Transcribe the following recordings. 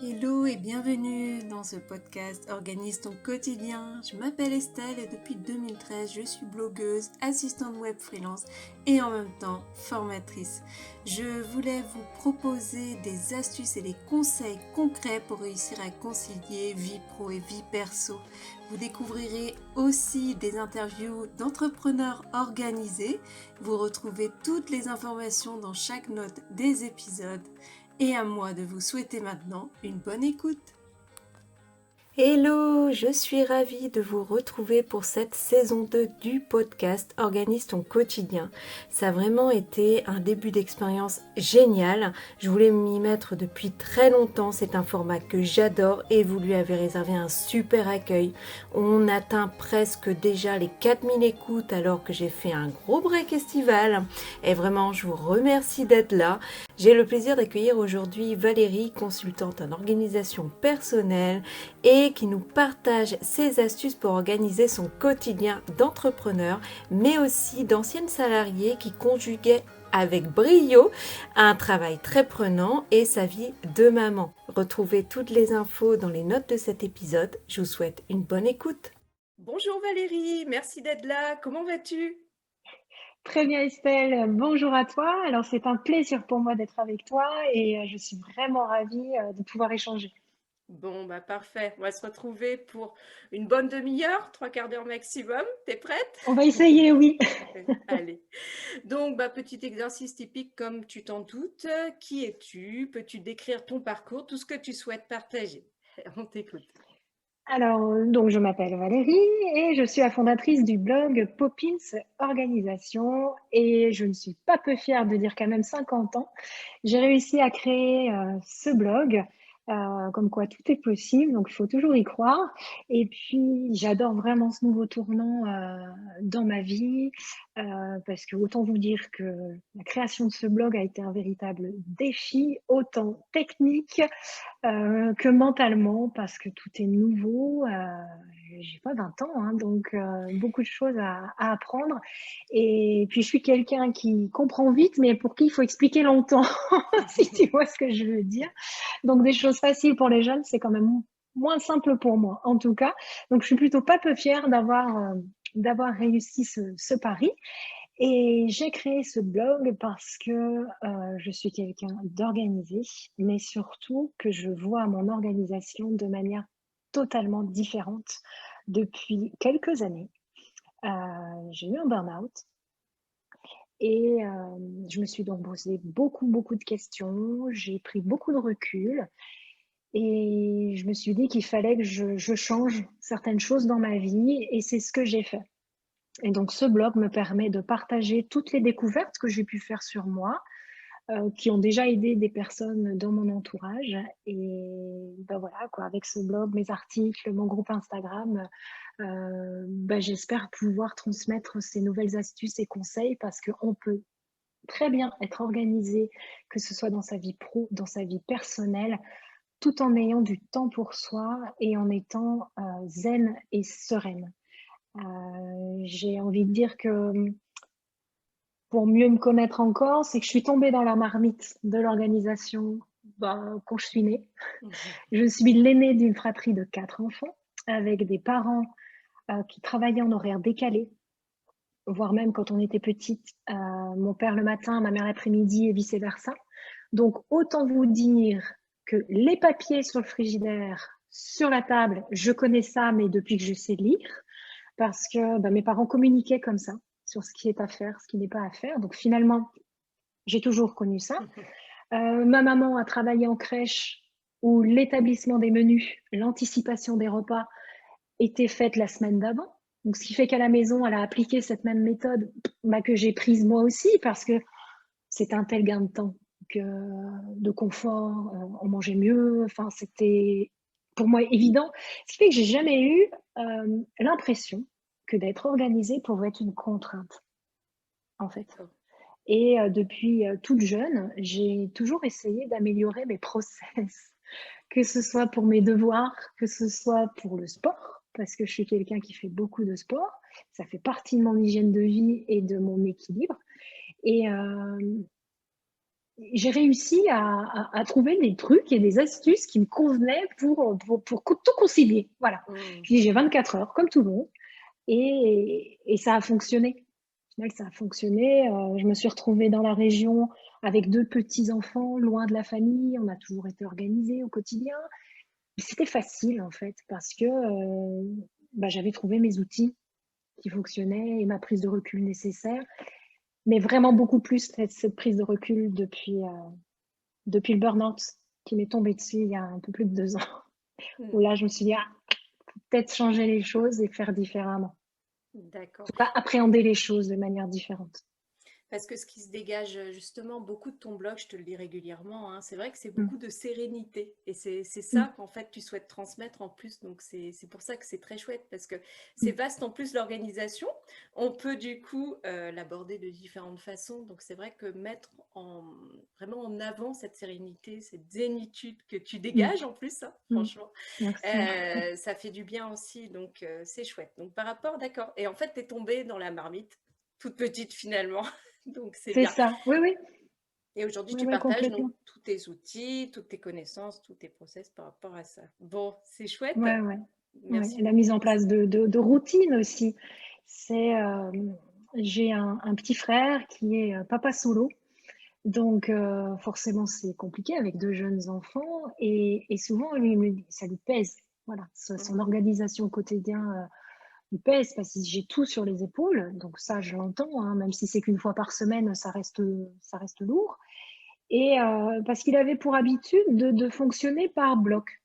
Hello et bienvenue dans ce podcast Organise ton quotidien. Je m'appelle Estelle et depuis 2013, je suis blogueuse, assistante web freelance et en même temps formatrice. Je voulais vous proposer des astuces et des conseils concrets pour réussir à concilier vie pro et vie perso. Vous découvrirez aussi des interviews d'entrepreneurs organisés. Vous retrouvez toutes les informations dans chaque note des épisodes. Et à moi de vous souhaiter maintenant une bonne écoute. Hello, je suis ravie de vous retrouver pour cette saison 2 du podcast Organise ton quotidien. Ça a vraiment été un début d'expérience génial. Je voulais m'y mettre depuis très longtemps. C'est un format que j'adore et vous lui avez réservé un super accueil. On atteint presque déjà les 4000 écoutes alors que j'ai fait un gros break estival. Et vraiment, je vous remercie d'être là. J'ai le plaisir d'accueillir aujourd'hui Valérie, consultante en organisation personnelle et qui nous partage ses astuces pour organiser son quotidien d'entrepreneur, mais aussi d'ancienne salariée qui conjuguait avec brio un travail très prenant et sa vie de maman. Retrouvez toutes les infos dans les notes de cet épisode. Je vous souhaite une bonne écoute. Bonjour Valérie, merci d'être là. Comment vas-tu ? Très bien Estelle, bonjour à toi. Alors c'est un plaisir pour moi d'être avec toi et je suis vraiment ravie de pouvoir échanger. Bon, bah parfait. On va se retrouver pour une bonne demi-heure, trois quarts d'heure maximum. T'es prête? On va essayer, oui. Allez. Donc, bah, petit exercice typique comme tu t'en doutes. Qui es-tu? Peux-tu décrire ton parcours, tout ce que tu souhaites partager? On t'écoute. Alors, donc je m'appelle Valérie et je suis la fondatrice du blog Poppins Organisation et je ne suis pas peu fière de dire qu'à même 50 ans, j'ai réussi à créer ce blog, comme quoi tout est possible, donc il faut toujours y croire. Et puis, j'adore vraiment ce nouveau tournant dans ma vie, parce que autant vous dire que la création de ce blog a été un véritable défi, autant technique que mentalement, parce que tout est nouveau. J'ai pas 20 ans, hein, donc beaucoup de choses à apprendre. Et puis je suis quelqu'un qui comprend vite, mais pour qui il faut expliquer longtemps, si tu vois ce que je veux dire. Donc des choses faciles pour les jeunes, c'est quand même moins simple pour moi, en tout cas. Donc je suis plutôt pas peu fière d'avoir réussi ce pari. Et j'ai créé ce blog parce que je suis quelqu'un d'organisé, mais surtout que je vois mon organisation de manière totalement différente depuis quelques années. J'ai eu un burn-out et je me suis donc posé beaucoup de questions, j'ai pris beaucoup de recul et je me suis dit qu'il fallait que je change certaines choses dans ma vie et c'est ce que j'ai fait. Et donc ce blog me permet de partager toutes les découvertes que j'ai pu faire sur moi, qui ont déjà aidé des personnes dans mon entourage. Et ben voilà, quoi, avec ce blog, mes articles, mon groupe Instagram, ben j'espère pouvoir transmettre ces nouvelles astuces et conseils parce qu'on peut très bien être organisé, que ce soit dans sa vie pro, dans sa vie personnelle, tout en ayant du temps pour soi et en étant zen et sereine. J'ai envie de dire que pour mieux me connaître encore, c'est que je suis tombée dans la marmite de l'organisation quand je suis née. Je suis l'aînée d'une fratrie de 4 enfants, avec des parents qui travaillaient en horaire décalé, voire même quand on était petite, mon père le matin, ma mère l'après-midi et vice-versa. Donc autant vous dire que les papiers sur le frigidaire, sur la table, je connais ça, mais depuis que je sais lire, parce que mes parents communiquaient comme ça sur ce qui est à faire, ce qui n'est pas à faire. Donc finalement, j'ai toujours connu ça. Ma maman a travaillé en crèche où l'établissement des menus, l'anticipation des repas était faite la semaine d'avant. Donc, ce qui fait qu'à la maison, elle a appliqué cette même méthode que j'ai prise moi aussi parce que c'est un tel gain de temps, que, de confort, on mangeait mieux. Enfin, c'était pour moi évident. Ce qui fait que j'ai jamais eu l'impression que d'être organisée pouvait être une contrainte, en fait. Et depuis toute jeune, j'ai toujours essayé d'améliorer mes process, que ce soit pour mes devoirs, que ce soit pour le sport, parce que je suis quelqu'un qui fait beaucoup de sport. Ça fait partie de mon hygiène de vie et de mon équilibre. Et j'ai réussi à trouver des trucs et des astuces qui me convenaient pour tout concilier. Voilà. Mmh. Je dis, j'ai 24 heures, comme tout le monde, et ça a fonctionné. Au final, ça a fonctionné. Je me suis retrouvée dans la région avec 2 petits-enfants, loin de la famille. On a toujours été organisés au quotidien. C'était facile, en fait, parce que bah, j'avais trouvé mes outils qui fonctionnaient et ma prise de recul nécessaire. Mais vraiment beaucoup plus cette prise de recul depuis le burn-out qui m'est tombé dessus il y a un peu plus de 2 ans. Où Mmh. là, je me suis dit, ah, faut peut-être changer les choses et faire différemment. En D'accord. tout cas, appréhender les choses de manière différente. Parce que ce qui se dégage justement beaucoup de ton blog, je te le dis régulièrement, hein, c'est vrai que c'est Mm. beaucoup de sérénité. Et c'est Mm. ça qu'en fait tu souhaites transmettre en plus. Donc c'est pour ça que c'est très chouette parce que c'est Mm. vaste en plus l'organisation. On peut du coup l'aborder de différentes façons. Donc c'est vrai que mettre vraiment en avant cette sérénité, cette zénitude que tu Mm. dégages en plus, hein, Mm. franchement, Merci. ça fait du bien aussi. Donc c'est chouette. Donc par rapport, d'accord. Et en fait, tu es tombée dans la marmite, toute petite finalement. Donc c'est C'est bien. ça. Oui, oui. Et aujourd'hui, Oui, tu oui, partages donc complètement. tous tes outils, toutes tes connaissances, tous tes process par rapport à ça. Bon, c'est chouette. Ouais, ouais. Ouais. Merci Et la beaucoup mise en pour ça. place de routine aussi. C'est, j'ai un petit frère qui est papa solo. Donc, forcément, c'est compliqué avec 2 jeunes enfants et souvent, lui, il me dit ça lui pèse. Voilà, son Mhm. organisation au quotidien, lui pèse parce que j'ai tout sur les épaules. Donc ça, je l'entends, hein, même si c'est qu'une fois par semaine, ça reste lourd et parce qu'il avait pour habitude de fonctionner par bloc.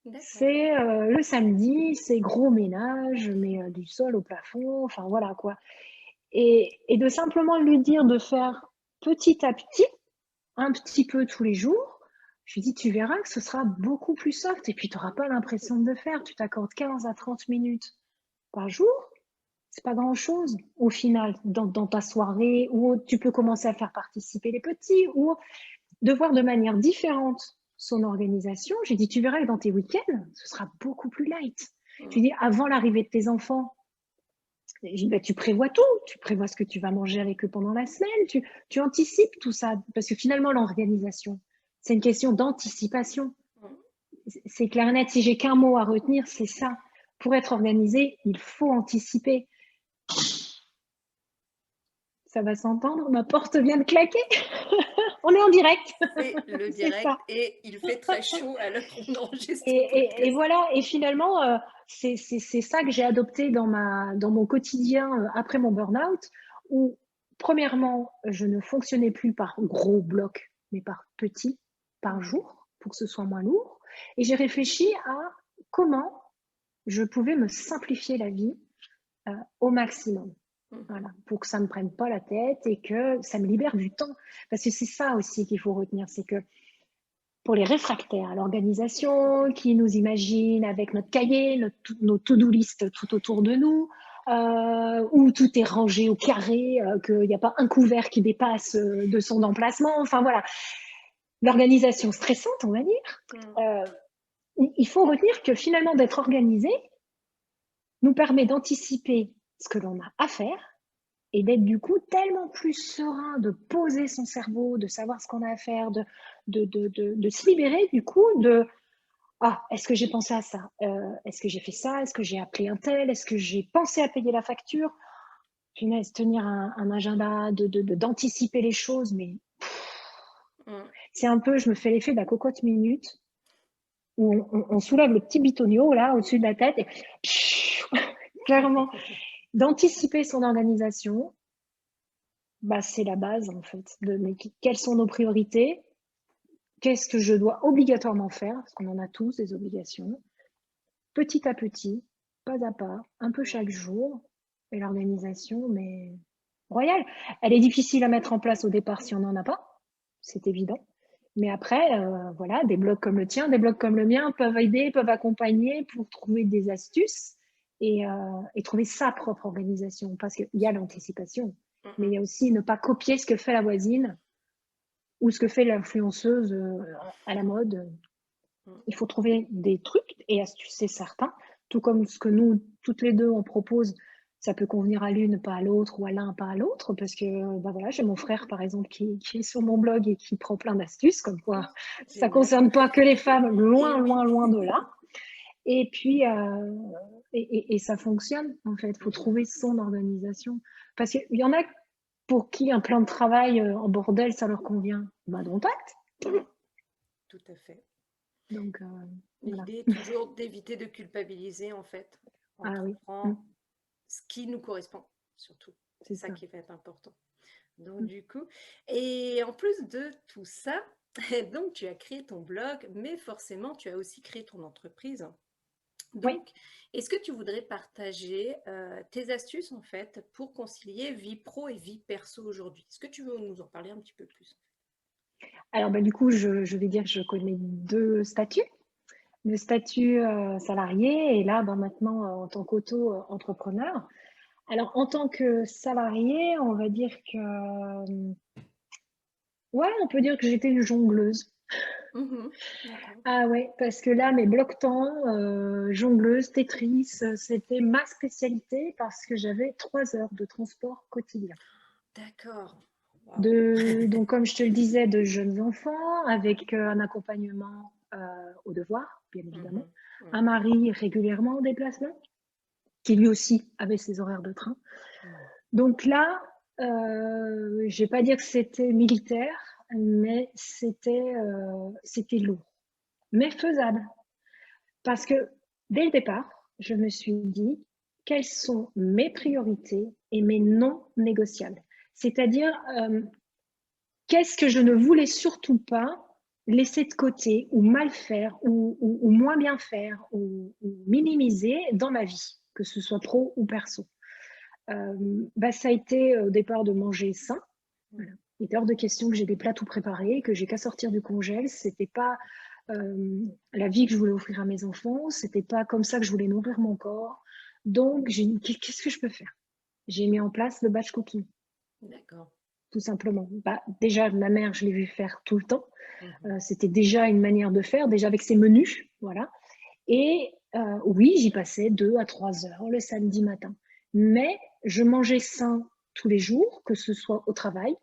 D'accord. C'est, le samedi, c'est gros ménage, mais du sol au plafond, enfin voilà quoi et de simplement lui dire de faire petit à petit, un petit peu tous les jours. Je lui dis: «Tu verras que ce sera beaucoup plus soft et puis tu auras pas l'impression de le faire. Tu t'accordes 15 à 30 minutes par jour, c'est pas grand-chose au final dans ta soirée où tu peux commencer à faire participer les petits ou de voir de manière différente son organisation. J'ai dit: «Tu verras que dans tes week-ends, ce sera beaucoup plus light». Je lui Mhm. dis: «Avant l'arrivée de tes enfants, j'ai dit, bah, tu prévois tout, tu prévois ce que tu vas manger avec eux pendant la semaine, tu anticipes tout ça, parce que finalement, l'organisation, c'est une question d'anticipation. Mhm. C'est clair et net, si j'ai qu'un mot à retenir, c'est ça. Pour être organisé, il faut anticiper. Ça va s'entendre, ma porte vient de claquer. On est en direct. C'est le C'est direct ça. et il fait très chaud à l'heure où on enregistre Et, ce et podcast. voilà, et finalement, c'est ça que j'ai adopté dans mon quotidien après mon burn-out, où premièrement, je ne fonctionnais plus par gros blocs, mais par petits, par Mhm. jour, pour que ce soit moins lourd. Et j'ai réfléchi à comment je pouvais me simplifier la vie au maximum. Mhm. Voilà, pour que ça ne me prenne pas la tête et que ça me libère du temps. Parce que c'est ça aussi qu'il faut retenir, c'est que pour les réfractaires à l'organisation, qui nous imaginent avec notre cahier, nos to-do list tout autour de nous, où tout est rangé au carré, qu'il n'y a pas un couvert qui dépasse de son emplacement. Enfin voilà, l'organisation stressante, on va dire. Mhm. Euh, il faut retenir que finalement d'être organisé nous permet d'anticiper ce que l'on a à faire et d'être du coup tellement plus serein, de poser son cerveau, de savoir ce qu'on a à faire, de se libérer du coup de ah, est-ce que j'ai pensé à ça? Est-ce que j'ai fait ça? Est-ce que j'ai appelé un tel? Est-ce que j'ai pensé à payer la facture? Punaise, tenir un agenda, d'anticiper les choses, mais Mhm. c'est un peu, je me fais l'effet de la cocotte minute où on soulève le petit bitonio là au-dessus de la tête et clairement, d'anticiper son organisation, bah, c'est la base en fait. Mais quelles sont nos priorités? Qu'est-ce que je dois obligatoirement faire? Parce qu'on en a tous des obligations. Petit à petit, pas à pas, un peu chaque jour. Et l'organisation, mais royale. Elle est difficile à mettre en place au départ si on n'en a pas, c'est évident. Mais après, voilà, des blogs comme le tien, des blogs comme le mien peuvent aider, peuvent accompagner pour trouver des astuces et trouver sa propre organisation. Parce qu'il y a l'anticipation, mais il Mhm. y a aussi ne pas copier ce que fait la voisine ou ce que fait l'influenceuse à la mode. Mhm. Il faut trouver des trucs et astuces, c'est certain. Tout comme ce que nous, toutes les deux, on propose, Ça peut convenir à l'une, pas à l'autre, ou à l'un, pas à l'autre, parce que bah voilà, j'ai mon frère, par exemple, qui est sur mon blog et qui prend plein d'astuces, comme quoi ça Génial. concerne pas que les femmes, Et loin, oui. loin, loin de là. Et puis, et ça fonctionne, en fait. Il faut trouver son organisation. Parce qu'il y en a pour qui un plan de travail en bordel, ça leur convient. Bah, don't act. Tout à fait. Donc, voilà. L'idée est toujours d'éviter de culpabiliser, en fait. On Ah oui, prend ce qui nous correspond, surtout. C'est c'est ça ça. qui va être important. Donc, du coup, et en plus de tout ça, donc tu as créé ton blog, mais forcément, tu as aussi créé ton entreprise. Oui. Donc, est-ce que tu voudrais partager tes astuces, en fait, pour concilier vie pro et vie perso aujourd'hui? Est-ce que tu veux nous en parler un petit peu plus? Alors, bah, du coup, je vais dire que je connais deux statuts. Le statut salarié et là, bah, maintenant, en tant qu'auto-entrepreneur. Alors, en tant que salarié, on va dire que, ouais, on peut dire que j'étais une jongleuse. Mhm. D'accord. Ah ouais, parce que là, mes blocs-temps, jongleuse, Tetris, c'était ma spécialité parce que j'avais 3 heures de transport quotidien. D'accord. Waouh. Donc, comme je te le disais, de jeunes enfants avec un accompagnement au devoir, bien évidemment. Mhm. Un Mhm. mari régulièrement en déplacement, qui lui aussi avait ses horaires de train. Mhm. Donc là, je vais pas dire que c'était militaire, mais c'était lourd, mais faisable. Parce que dès le départ, je me suis dit quelles sont mes priorités et mes non négociables. C'est-à-dire, qu'est-ce que je ne voulais surtout pas laisser de côté ou mal faire ou moins bien faire ou minimiser dans ma vie, que ce soit pro ou perso. Bah, ça a été au départ de manger sain. Voilà. Mhm. Il était hors de question que j'ai des plats tout préparés, que j'ai qu'à sortir du congèle. C'était pas la vie que je voulais offrir à mes enfants. C'était pas comme ça que je voulais nourrir mon corps. Donc, j'ai dit, qu'est-ce que je peux faire? J'ai mis en place le batch cooking, D'accord. tout simplement. Bah, déjà, ma mère, je l'ai vu faire tout le temps. Mhm. C'était déjà une manière de faire, déjà avec ses menus. Voilà. Et oui, j'y passais 2 à 3 heures le samedi matin. Mais je mangeais sain tous les jours, que ce soit au travail,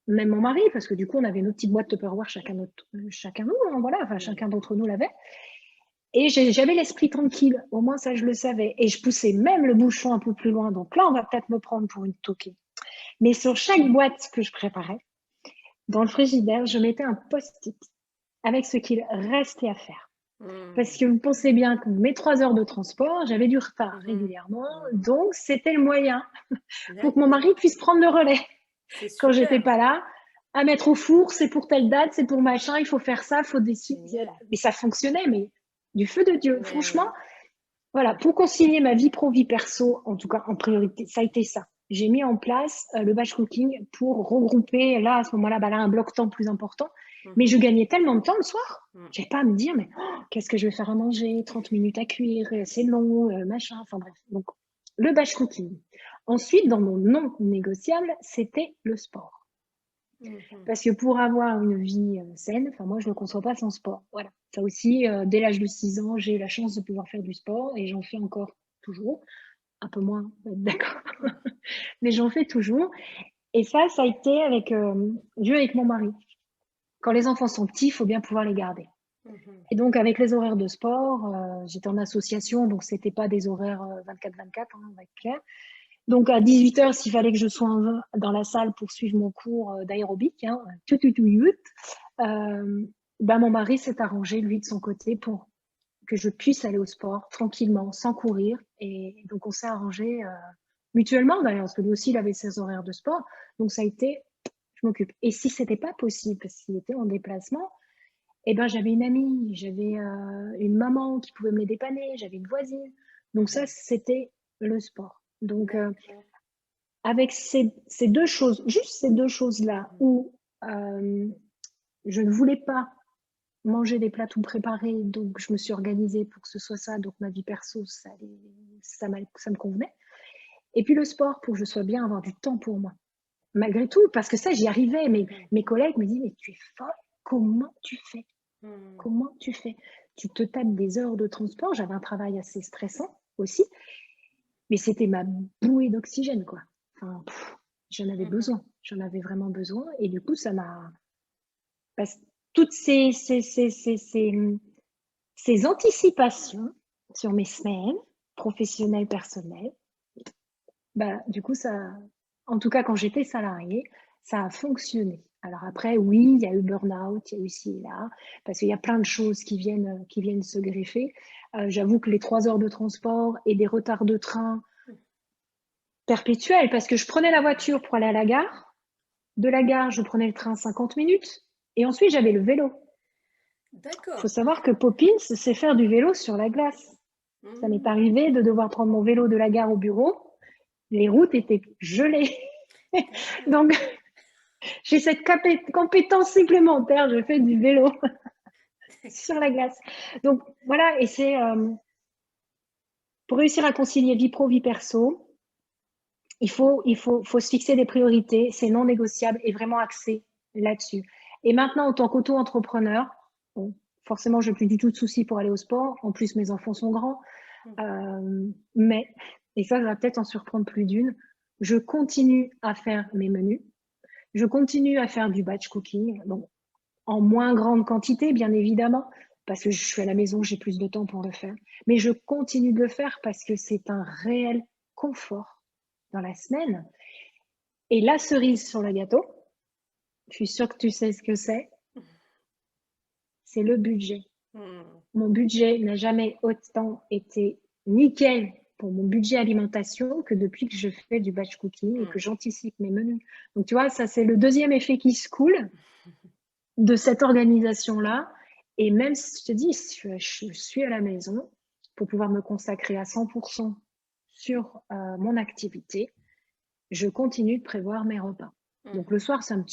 même mon mari, parce que du coup, on avait nos petites boîtes Tupperware, chacun nous, hein, voilà, enfin, Mhm. chacun d'entre nous l'avait. Et j'avais l'esprit tranquille, au moins ça, je le savais. Et je poussais même le bouchon un peu plus loin. Donc là, on va peut-être me prendre pour une toquée. Mais sur chaque boîte que je préparais, dans le frigidaire, je mettais un post-it avec ce qu'il restait à faire. Parce Mhm. que vous pensez bien que mes 3 heures de transport, j'avais du retard Mhm. régulièrement. Mhm. Donc, c'était le moyen pour que mon D'accord. mari puisse prendre le relais C'est quand j'étais super. pas là. À mettre au four, c'est pour telle date, c'est pour machin, il faut faire ça, il faut décider. Génial. Mais ça fonctionnait, mais du feu de Dieu. Mais Franchement, oui. voilà, pour concilier ma vie pro, vie perso, en tout cas en priorité, ça a été ça. J'ai mis en place le batch cooking pour regrouper, là, à ce moment-là, bah là, un bloc temps plus important. Mais je Mhm. gagnais tellement de temps le soir. Mhm. Je n'avais pas à me dire, mais qu'est-ce que je vais faire à manger? 30 minutes à cuire, c'est long, machin, enfin bref. Donc, le batch cooking. Ensuite, dans mon non négociable, c'était le sport. Mhm. Parce que pour avoir une vie saine, enfin moi je ne le conçois pas sans sport. Voilà. Ça aussi, dès l'âge de 6 ans, j'ai eu la chance de pouvoir faire du sport et j'en fais encore toujours. Un peu moins, d'accord. Mais j'en fais toujours. Et ça a été avec, dû avec mon mari. Quand les enfants sont petits, il faut bien pouvoir les garder. Mhm. Et donc avec les horaires de sport, j'étais en association, donc c'était pas des horaires 24-24, hein, on va être clair. Donc à 18 heures, s'il fallait que je sois dans la salle pour suivre mon cours d'aérobic, hein, ben mon mari s'est arrangé, lui, de son côté, pour que je puisse aller au sport tranquillement, sans courir. Et donc on s'est arrangé mutuellement d'ailleurs, parce que lui aussi, il avait ses horaires de sport. Donc ça a été, je m'occupe. Et si c'était pas possible, parce qu'il était en déplacement, eh ben j'avais une amie, j'avais une maman qui pouvait me les dépanner, j'avais une voisine. Donc ça, Mhm. c'était le sport. Donc D'accord. avec ces deux choses, juste ces deux choses-là, Mhm. où euh, je ne voulais pas manger des plats tout préparés, donc je me suis organisée pour que ce soit ça. Donc ma vie perso, ça me convenait. Et puis le sport, pour que je sois bien, avoir du temps pour moi. Malgré tout, parce que ça, j'y arrivais. Mhm. Mes collègues me disent, mais tu es folle, comment tu fais? Mhm. Comment tu fais? Tu te tapes des heures de transport. J'avais un travail assez stressant aussi. mais c'était ma bouée d'oxygène, quoi. Enfin, j'en avais Mhm. besoin, j'en avais vraiment besoin. Et du coup, ça m'a. Parce que toutes ces anticipations sur mes semaines professionnelles, personnelles, bah, du coup, ça, en tout cas, quand j'étais salariée, ça a fonctionné. Alors après, oui, il y a eu burn-out, il y a eu ci et là, parce qu'il y a plein de choses qui viennent se greffer. J'avoue que les 3 heures de transport et des retards de train perpétuels, parce que je prenais la voiture pour aller à la gare, de la gare, je prenais le train 50 minutes, et ensuite j'avais le vélo. Il faut D'accord. savoir que Poppins sait faire du vélo sur la glace. Ça m'est Mhm. arrivé de devoir prendre mon vélo de la gare au bureau. Les routes étaient gelées. D'accord. Donc, j'ai cette compétence supplémentaire. Je fais du vélo sur la glace. Donc, voilà. Et c'est pour réussir à concilier vie pro, vie perso, faut se fixer des priorités. C'est non négociable et vraiment axé là-dessus. Et maintenant, en tant qu'auto-entrepreneur, bon, forcément, je n'ai plus du tout de soucis pour aller au sport. En plus, mes enfants sont grands. Mais, et ça va peut-être en surprendre plus d'une, je continue à faire mes menus. Je continue à faire du batch cooking, donc en moins grande quantité, bien évidemment, parce que je suis à la maison, j'ai plus de temps pour le faire. Mais je continue de le faire parce que c'est un réel confort dans la semaine. Et la cerise sur le gâteau, je suis sûre que tu sais ce que c'est le budget. Mhm. Mon budget n'a jamais autant été nickel pour mon budget alimentation que depuis que je fais du batch cooking et que Mhm. j'anticipe mes menus. Donc, tu vois, ça, c'est le deuxième effet qui se coule de cette organisation-là. Et même si je te dis, je suis à la maison pour pouvoir me consacrer à 100% sur mon activité, je continue de prévoir mes repas. Donc, le Mhm. soir, c'est un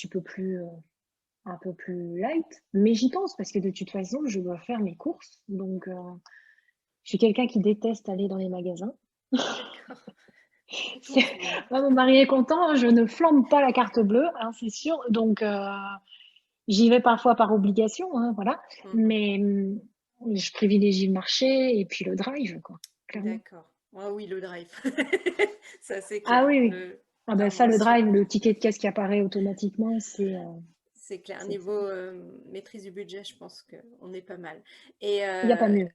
peu plus light, mais j'y pense parce que de toute façon, je dois faire mes courses. Donc, je suis quelqu'un qui déteste aller dans les magasins. D'accord. C'est- Effectivement. Moi, mon mari est content, je ne flambe pas la carte bleue, hein, c'est sûr. Donc, j'y vais parfois par obligation, hein, voilà. Mhm. Mais je privilégie le marché et puis le drive, quoi, clairement. D'accord. Ah oui, le drive. Ça, c'est Ah clair. oui, oui. Ah ben ça, Vraiment le sûr. drive, le ticket de caisse qui apparaît automatiquement, C'est clair. c'est- Niveau maîtrise du budget, je pense qu'on est pas mal. Et il n'y a pas mieux.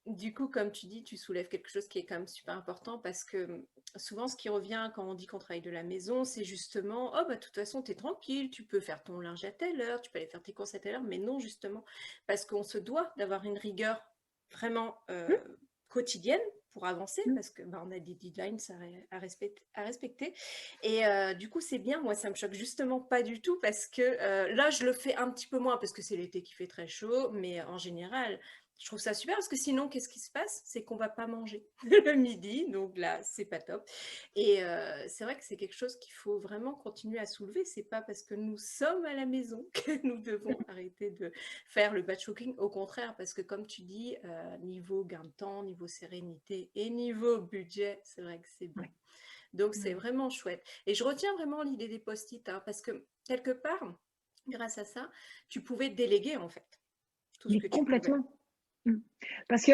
du coup, comme tu dis, tu soulèves quelque chose qui est quand même super important parce que souvent, ce qui revient quand on dit qu'on travaille de la maison, c'est justement, oh bah de toute façon, tu es tranquille, tu peux faire ton linge à telle heure, tu peux aller faire tes courses à telle heure, mais non, justement, parce qu'on se doit d'avoir une rigueur vraiment quotidienne pour avancer Mm, parce que bah, on a des deadlines à respecter. Et du coup, c'est bien. Moi, ça me choque justement pas du tout parce que là, je le fais un petit peu moins parce que c'est l'été qui fait très chaud, mais en général, je trouve ça super parce que sinon, qu'est-ce qui se passe? C'est qu'on va pas manger le midi, donc là, c'est pas top. Et c'est vrai que c'est quelque chose qu'il faut vraiment continuer à soulever. C'est pas parce que nous sommes à la maison que nous devons arrêter de faire le batch cooking. Au contraire, parce que comme tu dis, niveau gain de temps, niveau sérénité et niveau budget, c'est vrai que c'est bien. ouais, Donc c'est ouais. vraiment chouette. Et je retiens vraiment l'idée des post-it, hein, parce que quelque part, grâce à ça, tu pouvais déléguer en fait tout ce Mais que tu pouvais. complètement. Mm. Parce que,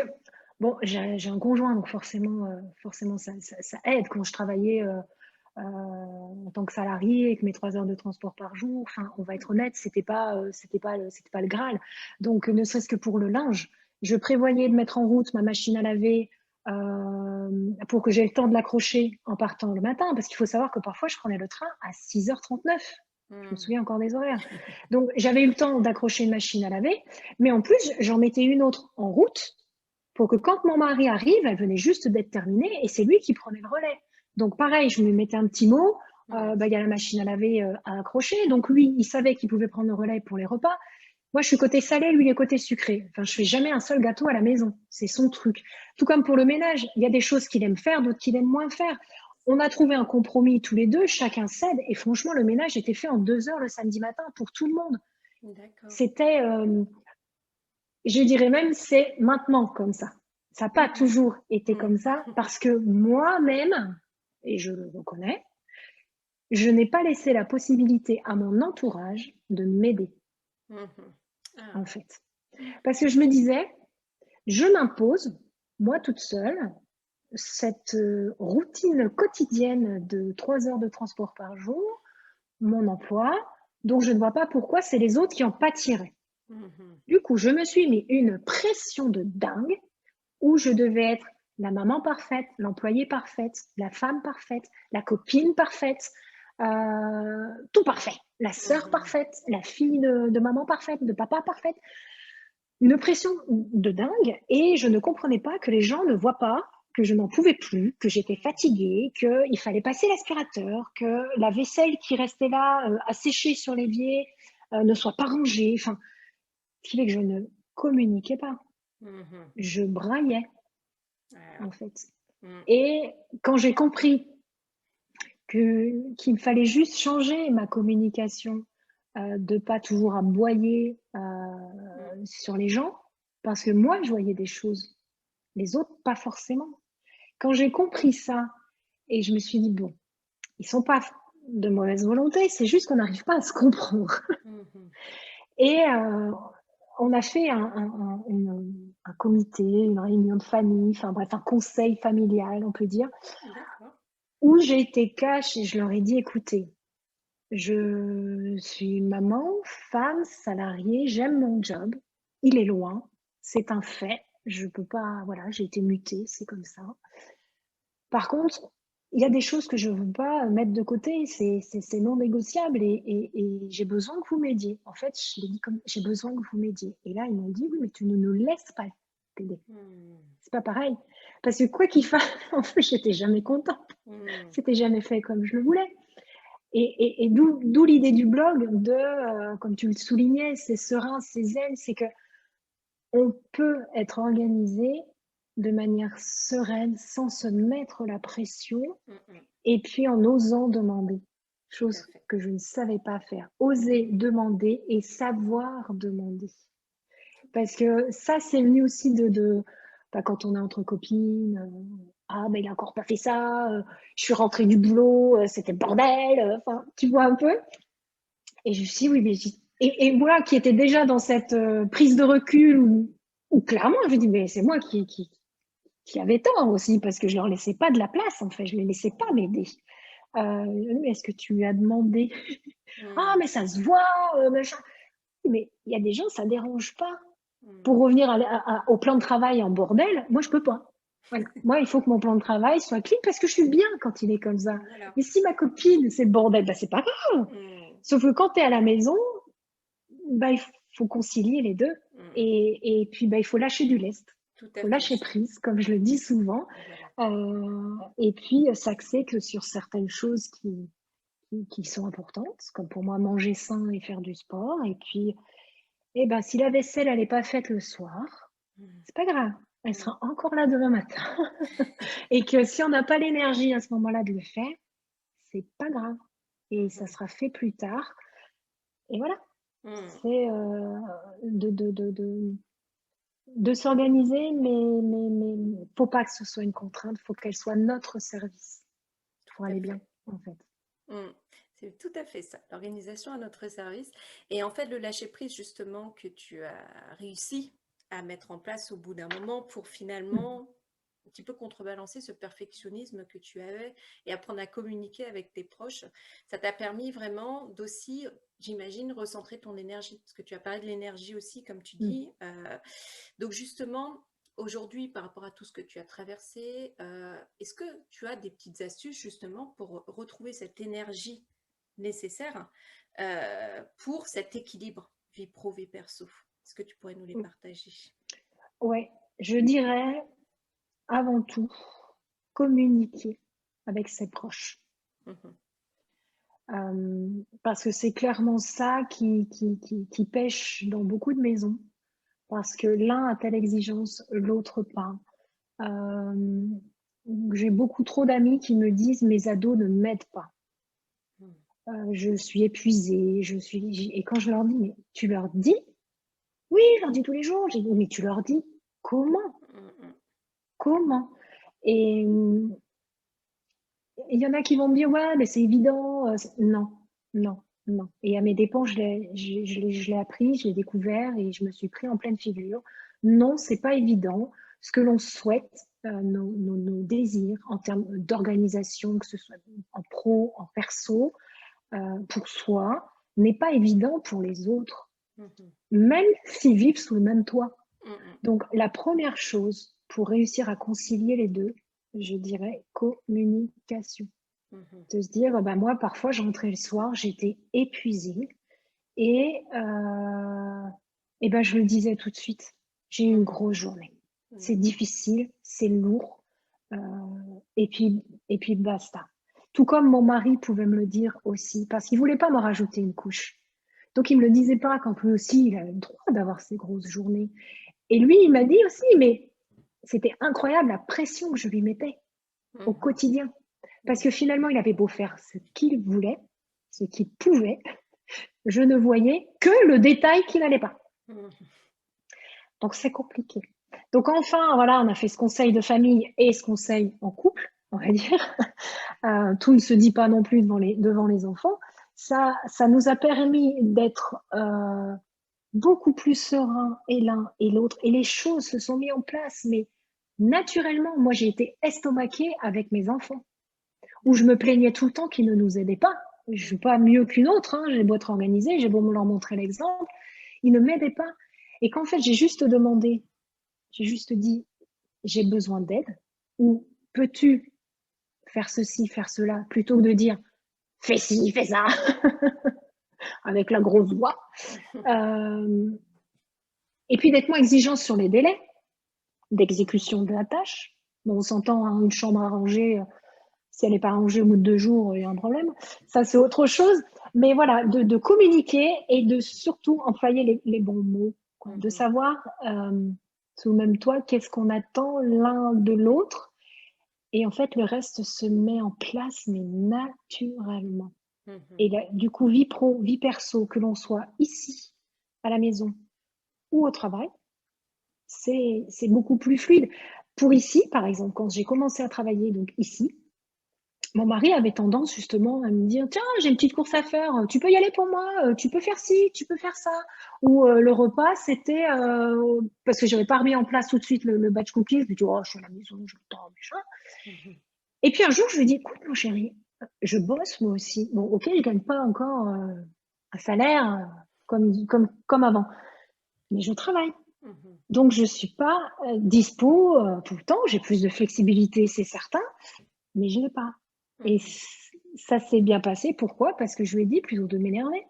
bon, j'ai un conjoint, donc forcément ça aide quand je travaillais en tant que salarié avec mes 3 heures de transport par jour. Enfin, on va être honnête, c'était pas le Graal. Donc, ne serait-ce que pour le linge, je prévoyais de mettre en route ma machine à laver pour que j'ai le temps de l'accrocher en partant le matin, parce qu'il faut savoir que parfois je prenais le train à 6h39. Je me Hmm. souviens encore des horaires. Donc, j'avais eu le temps d'accrocher une machine à laver, mais en plus, j'en mettais une autre en route pour que quand mon mari arrive, elle venait juste d'être terminée et c'est lui qui prenait le relais. Donc pareil, je lui mettais un petit mot, Hmm. bah, il y a la machine à laver à accrocher. Donc lui, il savait qu'il pouvait prendre le relais pour les repas. Moi, je suis côté salé, lui, il est côté sucré. Enfin, je fais jamais un seul gâteau à la maison. C'est son truc. Tout comme pour le ménage, il y a des choses qu'il aime faire, d'autres qu'il aime moins faire. On a trouvé un compromis tous les deux, chacun cède. Et franchement, le ménage était fait en 2 heures le samedi matin pour tout le monde. D'accord. C'était, je dirais même, c'est maintenant comme ça. Ça n'a pas Mhm. toujours été Hmm. comme ça parce que moi-même, et je le reconnais, je n'ai pas laissé la possibilité à mon entourage de m'aider, Mhm. Ah. en fait. Parce que je me disais, je m'impose, moi toute seule, cette routine quotidienne de 3 heures de transport par jour, mon emploi, donc je ne vois pas pourquoi c'est les autres qui en pâtiraient. Mhm. Du coup, je me suis mis une pression de dingue où je devais être la maman parfaite, l'employée parfaite, la femme parfaite, la copine parfaite, tout parfait. La sœur Mhm. parfaite, la fille de maman parfaite, de papa parfaite. Une pression de dingue et je ne comprenais pas que les gens ne voient pas que je n'en pouvais plus, que j'étais fatiguée, qu'il fallait passer l'aspirateur, que la vaisselle qui restait là à sécher sur l'évier ne soit pas rangée. Enfin, ce qui fait que je ne communiquais pas. Mhm. Je braillais, Ah en oui. fait. Mm. Et quand j'ai compris qu'il me fallait juste changer ma communication, de pas toujours aboyer Mm. sur les gens, parce que moi, je voyais des choses, les autres, pas forcément. Quand j'ai compris ça, et je me suis dit, bon, ils sont pas de mauvaise volonté, c'est juste qu'on n'arrive pas à se comprendre. Mhm. Et on a fait un comité, une réunion de famille, enfin bref, un conseil familial, on peut dire, D'accord. où j'ai été cash et je leur ai dit, écoutez, je suis maman, femme, salariée, j'aime mon job, il est loin, c'est un fait, je peux pas, voilà, j'ai été mutée, c'est comme ça. Par contre, il y a des choses que je ne veux pas mettre de côté, c'est non négociable et j'ai besoin que vous m'aidiez. En fait, je l'ai dit comme j'ai besoin que vous m'aidiez. Et là, ils m'ont dit, oui, mais tu ne nous laisses pas t'aider. Mm. C'est pas pareil. Parce que quoi qu'il fasse, en fait, j'étais jamais contente. Mm. C'était jamais fait comme je le voulais. Et d'où l'idée du blog de, comme tu le soulignais, c'est serein, c'est zen, c'est que on peut être organisé de manière sereine sans se mettre la pression Mm. Mm. et puis en osant demander, Tout à chose fait. que je ne savais pas faire. Oser Mm. demander et savoir demander. Tout à Parce fait. que ça, c'est venu aussi bah, quand on est entre copines. Ah, mais il a encore pas fait ça. Je suis rentrée du boulot, c'était le bordel. Enfin, tu vois un peu. Et je me suis dit, oui, mais et moi qui étais déjà dans cette prise de recul où clairement, je me dis, mais c'est moi qui avait tort aussi, parce que je leur laissais pas de la place, en fait. Je les laissais pas m'aider. Est-ce que tu lui as demandé? Ah, Mm. mais ça se voit, machin. Mais il y a des gens, ça dérange pas. Pour Mm. revenir au plan de travail en bordel, moi, je peux pas. Voilà. Moi, il faut que mon plan de travail soit clean parce que je suis bien quand il est comme ça. Voilà. Mais si ma copine, c'est le bordel, bah, c'est pas grave. Mm. Sauf que quand tu es à la maison, bah, il faut concilier les deux. Mm. Et puis, bah, il faut lâcher du lest. Tout Il à faut fait. lâcher prise, comme je le dis souvent. Voilà. Et puis, s'axer que sur certaines choses qui sont importantes, comme pour moi manger sain et faire du sport. Et puis, eh ben, si la vaisselle elle n'est pas faite le soir, Mm. c'est pas grave, elle Mm. sera encore là demain matin. Et que si on n'a pas l'énergie à ce moment-là de le faire, c'est pas grave. Et ça Mhm. sera fait plus tard. Et voilà, Mm. c'est de, de, de, de, de s'organiser, mais faut pas que ce soit une contrainte, faut qu'elle soit notre service pour Tout à aller bien, fait. en fait. Mm. C'est tout à fait ça, l'organisation à notre service. Et en fait, le lâcher-prise, justement, que tu as réussi à mettre en place au bout d'un moment pour Mhm. finalement un petit peu contrebalancer ce perfectionnisme que tu avais et apprendre à communiquer avec tes proches, ça t'a permis vraiment d'aussi, j'imagine, recentrer ton énergie. Parce que tu as parlé de l'énergie aussi, comme tu Mhm. dis. Donc justement, aujourd'hui, par rapport à tout ce que tu as traversé, est-ce que tu as des petites astuces justement pour retrouver cette énergie nécessaire pour cet équilibre vie pro, vie perso? Est-ce que tu pourrais nous les partager? Ouais, je dirais avant tout communiquer avec ses proches. Mhm. Parce que c'est clairement ça qui pêche dans beaucoup de maisons. Parce que l'un a telle exigence, l'autre pas. Euh, j'ai beaucoup trop d'amis qui me disent mes ados ne m'aident pas. Mhm. Je suis épuisée, et quand je leur dis, mais tu leur dis? Oui, je leur dis tous les jours. J'ai dit, mais tu leur dis comment? Mhm. Comment? Et il y en a qui vont me dire, ouais, mais c'est évident. Non, non, non. Et à mes dépens, je l'ai appris, je l'ai découvert et je me suis pris en pleine figure. Non, c'est pas évident. Ce que l'on souhaite, nos désirs en termes d'organisation, que ce soit en pro, en perso, pour soi, n'est pas évident pour les autres, Mhm. même s'ils vivent sous le même toit. Mhm. Donc, la première chose pour réussir à concilier les deux, je dirais communication. Mhm. De se dire, bah, moi, parfois, je rentrais le soir, j'étais épuisée et ben, je le disais tout de suite. J'ai eu une Mhm. grosse journée. C'est D'accord. difficile, c'est lourd, euh, et puis basta. Tout comme mon mari pouvait me le dire aussi, parce qu'il voulait pas me rajouter une couche. Donc, il me le disait pas quand lui aussi, il avait le droit d'avoir ses grosses journées. Et lui, il m'a dit aussi, mais c'était incroyable la pression que je lui mettais au Mhm. quotidien. Parce que Mhm. finalement, il avait beau faire ce qu'il voulait, ce qu'il pouvait, je ne voyais que le détail qui n'allait pas. Mhm. Donc, c'est compliqué. Donc, enfin, voilà, on a fait ce conseil de famille et ce conseil en couple, on va dire. Tout ne se dit pas non plus devant les enfants. Ça nous a permis d'être beaucoup plus sereins et l'un et l'autre. Et les choses se sont mises en place, mais naturellement, moi, j'ai été estomaquée avec mes enfants, où je me plaignais tout le temps qu'ils ne nous aidaient pas. Je ne suis pas mieux qu'une autre, hein. J'ai beau être organisée, j'ai beau me leur montrer l'exemple, ils ne m'aidaient pas. Et qu'en fait, j'ai juste demandé, j'ai juste dit, j'ai besoin d'aide, ou peux-tu faire ceci, faire cela, plutôt que de dire, fais ci, fais ça, avec la grosse voix. Euh, et puis d'être moins exigeant sur les délais d'exécution de la tâche. Bon, on s'entend, hein, une chambre à ranger, si elle n'est pas rangée au bout de 2 jours, il y a un problème. Ça, c'est autre chose. Mais voilà, de communiquer et de surtout employer les bons mots, quoi. De Mhm. savoir, sous le même toit, qu'est-ce qu'on attend l'un de l'autre. Et en fait, le reste se met en place, mais naturellement. Et Mhm. là, du coup, vie pro, vie perso, que l'on soit ici, à la maison ou au travail, c'est beaucoup plus fluide. Pour ici, par exemple, quand j'ai commencé à travailler donc ici, mon mari avait tendance justement à me dire, tiens, j'ai une petite course à faire, tu peux y aller pour moi, tu peux faire ci, tu peux faire ça. Ou le repas, c'était parce que j'avais pas remis en place tout de suite le batch cooking. Je me dis, oh, je suis à la maison, je le temps, machin. Mhm. Et puis un jour, je lui dis, écoute, mon chéri, je bosse moi aussi. Bon, ok, je gagne pas encore un salaire comme avant, mais je travaille. Mhm. Donc, je suis pas dispo tout le temps. J'ai plus de flexibilité, c'est certain, mais je l'ai pas. Et Mhm. ça s'est bien passé. Pourquoi? Parce que je lui ai dit, plutôt de m'énerver,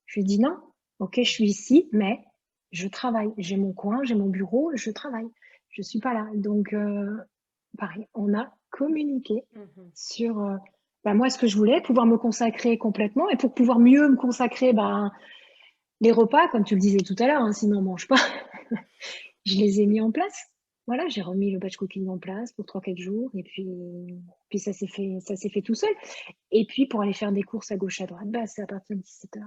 je lui ai dit non, ok, je suis ici, mais je travaille. J'ai mon coin, j'ai mon bureau, je travaille. Je suis pas là. Donc, pareil, on a communiqué Mhm. sur bah, moi ce que je voulais, pouvoir me consacrer complètement. Et pour pouvoir mieux me consacrer, bah, les repas, comme tu le disais tout à l'heure, hein, sinon on mange pas, je les ai mis en place. Voilà, j'ai remis le batch cooking en place pour 3 4 jours et puis ça s'est fait tout seul. Et puis pour aller faire des courses à gauche à droite, bah, c'est à partir de 17 h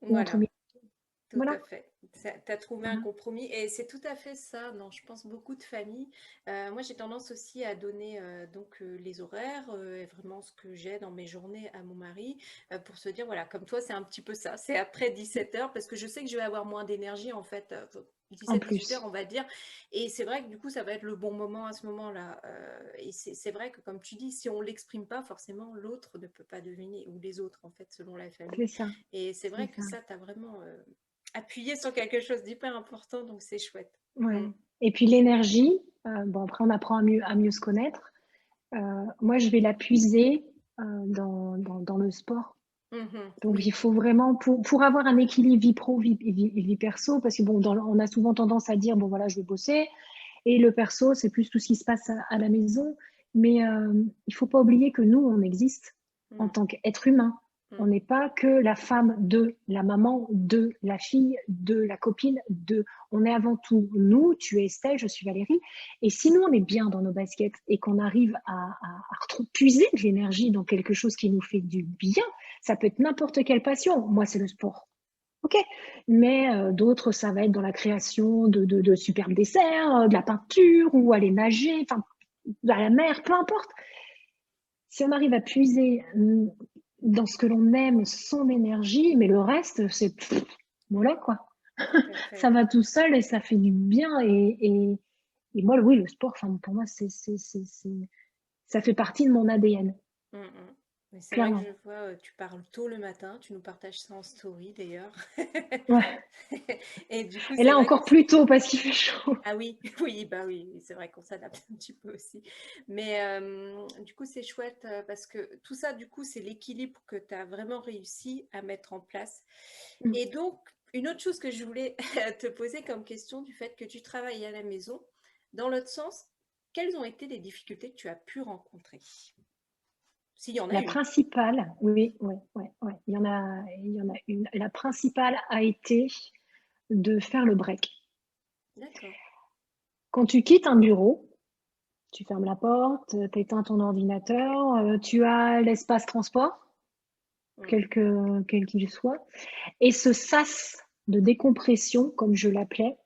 ou entre Voilà. midi. Tout Voilà, à fait. Tu as trouvé un voilà. compromis et c'est tout à fait ça dans, je pense, beaucoup de familles. Moi, j'ai tendance aussi à donner les horaires et vraiment ce que j'ai dans mes journées à mon mari pour se dire, voilà, comme toi, c'est un petit peu ça. C'est après 17 h parce que je sais que je vais avoir moins d'énergie en fait. En 17 18 h plus. on va dire. Et c'est vrai que du coup, ça va être le bon moment à ce moment-là. Et c'est vrai que, comme tu dis, si on ne l'exprime pas, forcément, l'autre ne peut pas deviner, ou les autres, en fait, selon la famille. C'est ça, Et c'est c'est vrai que ça. ça, tu as vraiment appuyer sur quelque chose d'hyper important, donc c'est chouette. Ouais. Mm. Et puis l'énergie, bon après on apprend à mieux se connaître. Moi je vais la puiser dans le sport. Mhm, Donc il oui. faut vraiment, pour avoir un équilibre vie pro, vie perso, parce que bon, on a souvent tendance à dire, bon voilà, je vais bosser, et le perso, c'est plus tout ce qui se passe à la maison. Mais il faut pas oublier que nous, on existe en Mm, tant qu'être humain. On mm, n'est pas que la femme de, la maman de, la fille de, la copine de. On est avant tout nous, tu es Estelle, je suis Valérie. Et si nous, on est bien dans nos baskets et qu'on arrive à puiser de l'énergie dans quelque chose qui nous fait du bien, ça peut être n'importe quelle passion. Moi, c'est le sport. Ok, mais d'autres, ça va être dans la création de superbes desserts, de la peinture ou aller nager, enfin, à la mer, peu importe. Si on arrive à puiser dans ce que l'on aime, son énergie, mais le reste, c'est voilà quoi. tout à Ça fait. va tout seul et ça fait du bien. Et Et moi, oui, le sport, enfin, pour moi, ça fait partie de mon ADN, Mm, mm. Mais c'est vrai que je clairement. vois, tu parles tôt le matin, tu nous partages ça en story d'ailleurs. Ouais. Et du coup, Et c'est là, vrai que encore plus tôt parce qu'il fait chaud. ah oui, oui, bah oui, oui, c'est vrai qu'on s'adapte un petit peu aussi. Mais du coup, c'est chouette parce que tout ça, du coup, c'est l'équilibre que tu as vraiment réussi à mettre en place. Mm. Et donc, une autre chose que je voulais te poser comme question du fait que tu travailles à la maison, dans l'autre sens, quelles ont été les difficultés que tu as pu rencontrer? S'il y en a La une. principale, oui, ouais, ouais, ouais, il y en a une. La principale a été de faire le break. D'accord. Quand tu quittes un bureau, tu fermes la porte, tu éteins ton ordinateur, tu as l'espace transport, Mm. quel qu'il soit, et ce sas de décompression, comme je l'appelais,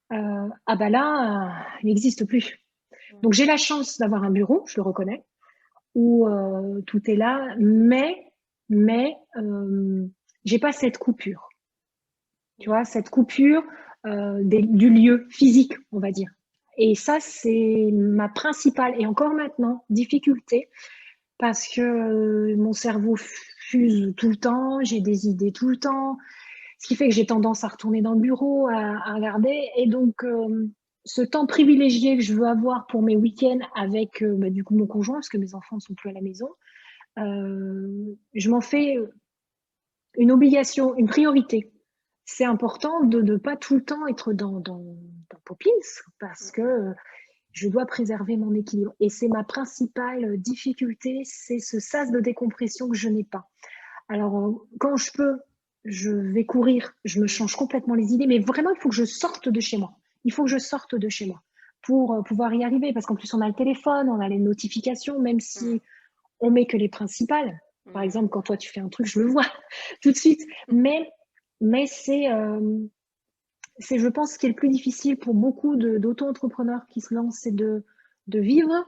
ah bah là, il n'existe plus. Donc Mm. j'ai la chance d'avoir un bureau, je le reconnais, où tout est là, mais j'ai pas cette coupure. Tu vois, D'accord. cette coupure du lieu physique, on va dire. Et ça, c'est ma principale, et encore maintenant, difficulté, parce que mon cerveau fuse tout le temps, j'ai des idées tout le temps, ce qui fait que j'ai tendance à retourner dans le bureau, à regarder. Et donc, ce temps privilégié que je veux avoir pour mes week-ends avec bah, du coup mon conjoint, parce que mes enfants ne sont plus à la maison, je m'en fais une obligation, une priorité. C'est important de ne pas tout le temps être dans Poppins parce que Mm. je dois préserver mon équilibre. Et c'est ma principale difficulté, c'est ce sas de décompression que je n'ai pas. Alors, quand je peux, je vais courir, je me Mm. change complètement les idées, mais vraiment, il faut que je sorte de chez moi. Il faut que je sorte de chez moi pour pouvoir y arriver, parce qu'en plus, on a le téléphone, on a les notifications, même Mm. si on met que les principales. Par Mm. exemple, quand toi, tu fais un truc, je le vois tout de suite. Mais c'est, je pense, ce qui est le plus difficile pour beaucoup d'auto-entrepreneurs qui se lancent, c'est de vivre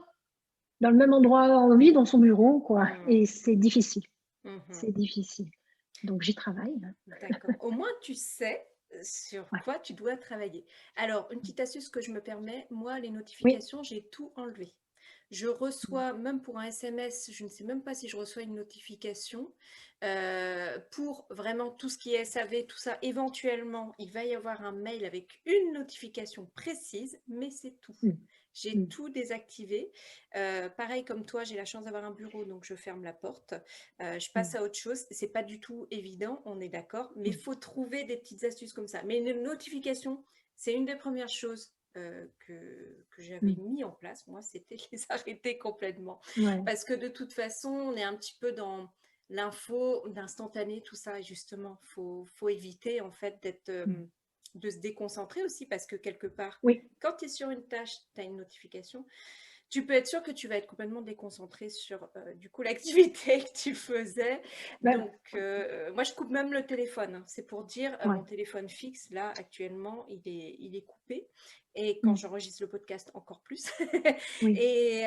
dans le même endroit, on vit dans son bureau, quoi. Mm. Et c'est difficile. Mhm. C'est difficile. Donc, j'y travaille. D'accord. Au moins, tu sais sur Ouais. quoi tu dois travailler. Alors, une petite astuce que je me permets, moi, les Oui. notifications, j'ai tout enlevé. Je reçois, même pour un SMS, je ne sais même pas si je reçois une notification. Pour vraiment tout ce qui est SAV, tout ça, éventuellement, il va y avoir un mail avec une notification précise, mais c'est tout. Mm. J'ai Mm. tout désactivé. Pareil comme toi, j'ai la chance d'avoir un bureau, donc je ferme la porte. Je passe Mm. à autre chose. C'est pas du tout évident, on est d'accord, mais il Mm. faut trouver des petites astuces comme ça. Mais une notification, c'est une des premières choses que j'avais Mm. mis en place. Moi, c'était de les arrêter complètement. Ouais. Parce que de toute façon, on est un petit peu dans l'info, l'instantané, tout ça. Et justement, faut éviter en fait Mm. de se déconcentrer aussi parce que quelque part, Oui. quand tu es sur une tâche, tu as une notification, tu peux être sûr que tu vas être complètement déconcentré sur du coup l'activité que tu faisais. Bah, Donc, moi, je coupe même le téléphone, hein. C'est pour dire, ouais. mon téléphone fixe, là, actuellement, il est coupé. Et quand Mm. j'enregistre le podcast, encore plus. Oui. Et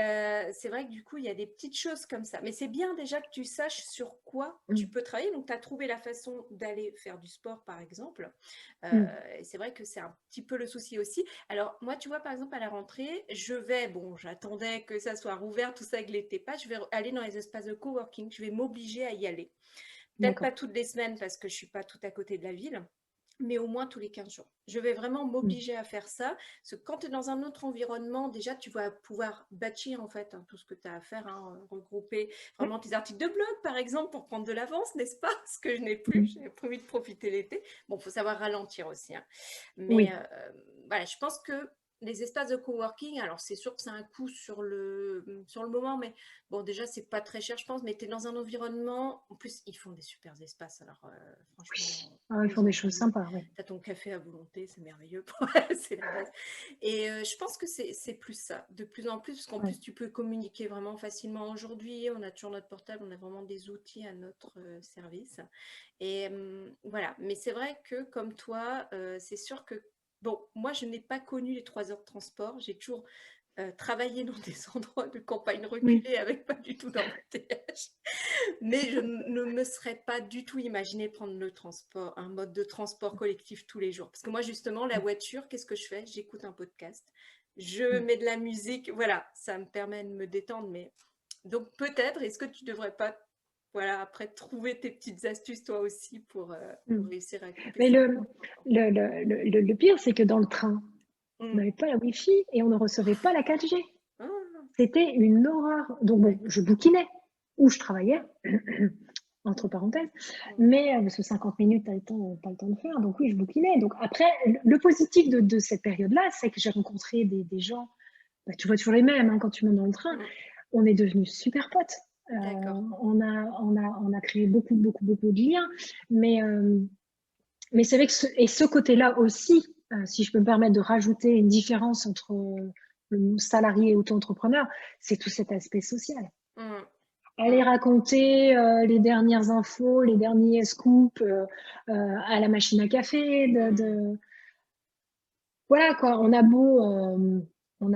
c'est vrai que du coup, il y a des petites choses comme ça. Mais c'est bien déjà que tu saches sur quoi tu Mm. peux travailler. Donc, tu as trouvé la façon d'aller faire du sport, par exemple. Mm. Et c'est vrai que c'est un petit peu le souci aussi. Alors, moi, tu vois, par exemple, à la rentrée, bon, j'attendais que ça soit rouvert, tout ça, que l'été pas, je vais aller dans les espaces de coworking, je vais m'obliger à y aller. Peut-être pas D'accord. toutes les semaines parce que je suis pas tout à côté de la ville, mais au moins tous les 15 jours. Je vais vraiment Mm. m'obliger à faire ça, parce que quand tu es dans un autre environnement, déjà, tu vas pouvoir batchir, en fait, hein, tout ce que tu as à faire, hein, regrouper Oui. vraiment tes articles de blog, par exemple, pour prendre de l'avance, n'est-ce pas? Ce que je n'ai plus, Mm. j'ai prévu de profiter l'été. Bon, il faut savoir ralentir aussi, hein. Mais Oui. voilà, je pense que les espaces de coworking, alors c'est sûr que c'est un coût sur le moment, mais bon, déjà, c'est pas très cher, je pense, mais tu es dans un environnement, en plus, ils font des super espaces, alors Oui. franchement, Ah, ils font ils des ont choses vu, sympas, oui. tu as ton café à volonté, c'est merveilleux, c'est la base. Et je pense que c'est plus ça, de plus en plus, parce qu'en Ouais. plus, tu peux communiquer vraiment facilement aujourd'hui, on a toujours notre portable, on a vraiment des outils à notre service. Et voilà, mais c'est vrai que comme toi, c'est sûr que, bon, moi je n'ai pas connu les 3 heures de transport, j'ai toujours travaillé dans des endroits de campagne Oui. reculée avec pas du tout d'embouteillage, mais je ne me serais pas du tout imaginé prendre le transport, un mode de transport collectif tous les jours. Parce que moi justement, la voiture, qu'est-ce que je fais? J'écoute un podcast. je mets de la musique, voilà, ça me permet de me détendre. Mais donc peut-être, est-ce que tu devrais pas, voilà, après trouver tes petites astuces toi aussi Mm. pour réussir à couper Mais ça? le pire, c'est que dans le train, on Mm. n'avait pas la Wi-Fi et on ne recevait pas la 4G. Ah, C'était une horreur. Donc bon, je bouquinais ou je travaillais, entre parenthèses, mm, mais parce que 50 minutes, pas le temps de faire. Donc oui, je bouquinais. Donc après, le positif de cette période-là, c'est que j'ai rencontré des gens, bah, tu vois toujours les mêmes hein, quand tu montes dans le train. mm. On est devenus super potes. D'accord. On a créé beaucoup de liens. Mais, euh, mais c'est vrai que ce côté-là aussi, si je peux me permettre de rajouter une différence entre le salarié et auto-entrepreneur, c'est tout cet aspect social. Mm, Aller mm, raconter les dernières infos, les derniers scoops à la machine à café. mm, Voilà quoi, on a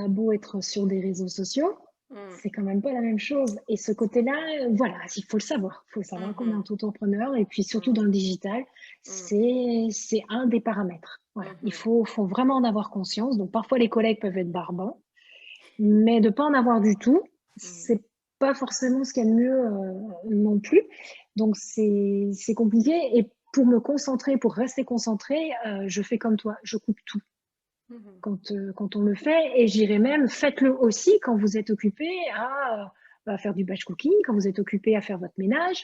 beau être sur des réseaux sociaux, mm, c'est quand même pas la même chose. Et ce côté-là, voilà, il faut le savoir. Il faut savoir qu'on est mhm, entrepreneur et puis surtout mm, dans le digital, mm, c'est un des paramètres. Voilà, il mhm, faut vraiment en avoir conscience. Donc parfois les collègues peuvent être barbants, mais de pas en avoir du tout, mm, c'est pas forcément ce qu'il y a de mieux non plus. Donc c'est compliqué. Et pour me concentrer, pour rester concentré, je fais comme toi, je coupe tout mhm. quand on le fait. Et j'irais même, faites-le aussi quand vous êtes occupé à faire du batch cooking, quand vous êtes occupé à faire votre ménage,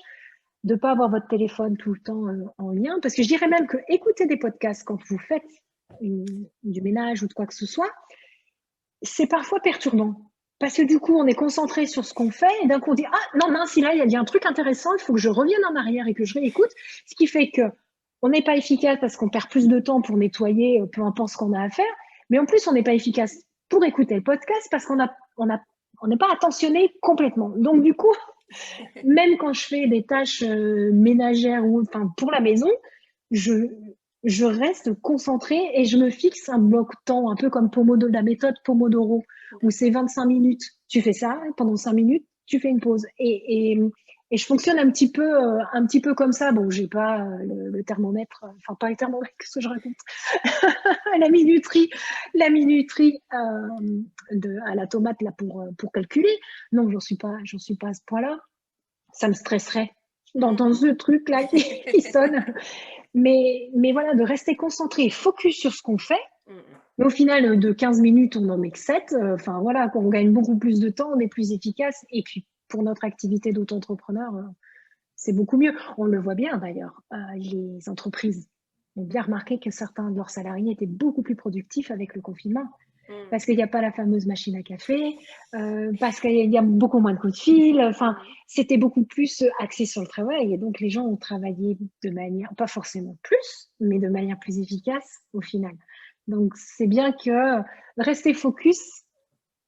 de ne pas avoir votre téléphone tout le temps en lien. Parce que je dirais même que écouter des podcasts quand vous faites du ménage ou de quoi que ce soit, c'est parfois perturbant. Parce que du coup, on est concentré sur ce qu'on fait et d'un coup, on dit ah non, mince, là, il y a un truc intéressant, il faut que je revienne en arrière et que je réécoute. Ce qui fait que on n'est pas efficace parce qu'on perd plus de temps pour nettoyer, peu importe ce qu'on a à faire. Mais en plus, on n'est pas efficace pour écouter le podcast parce on n'est pas attentionné complètement. Donc, du coup, même quand je fais des tâches ménagères ou enfin pour la maison, je, je reste concentrée et je me fixe un bloc temps, un peu comme la méthode Pomodoro, où c'est D'accord. 25 minutes, tu fais ça, pendant 5 minutes, tu fais une pause. Et je fonctionne un petit peu comme ça. Bon, j'ai pas le thermomètre, enfin pas le thermomètre, qu'est-ce que je raconte? La minuterie à la tomate là pour calculer. Non, j'en suis pas à ce point-là. Ça me stresserait d'entendre ce Mhm. truc-là qui sonne. Mais voilà, de rester concentré, focus sur ce qu'on fait. Mhm. Mais au final, de 15 minutes, on en met que 7. Enfin voilà, on gagne beaucoup plus de temps, on est plus efficace. Et puis pour notre activité d'auto-entrepreneur, c'est beaucoup mieux. On le voit bien d'ailleurs. Les entreprises ont bien remarqué que certains de leurs salariés étaient beaucoup plus productifs avec le confinement Mhm. parce qu'il n'y a pas la fameuse machine à café, parce qu'il y a beaucoup moins de coups de fil. Enfin, Mhm. c'était beaucoup plus axé sur le travail. Et donc, les gens ont travaillé de manière, pas forcément plus, mais de manière plus efficace au final. Donc, c'est bien que rester focus,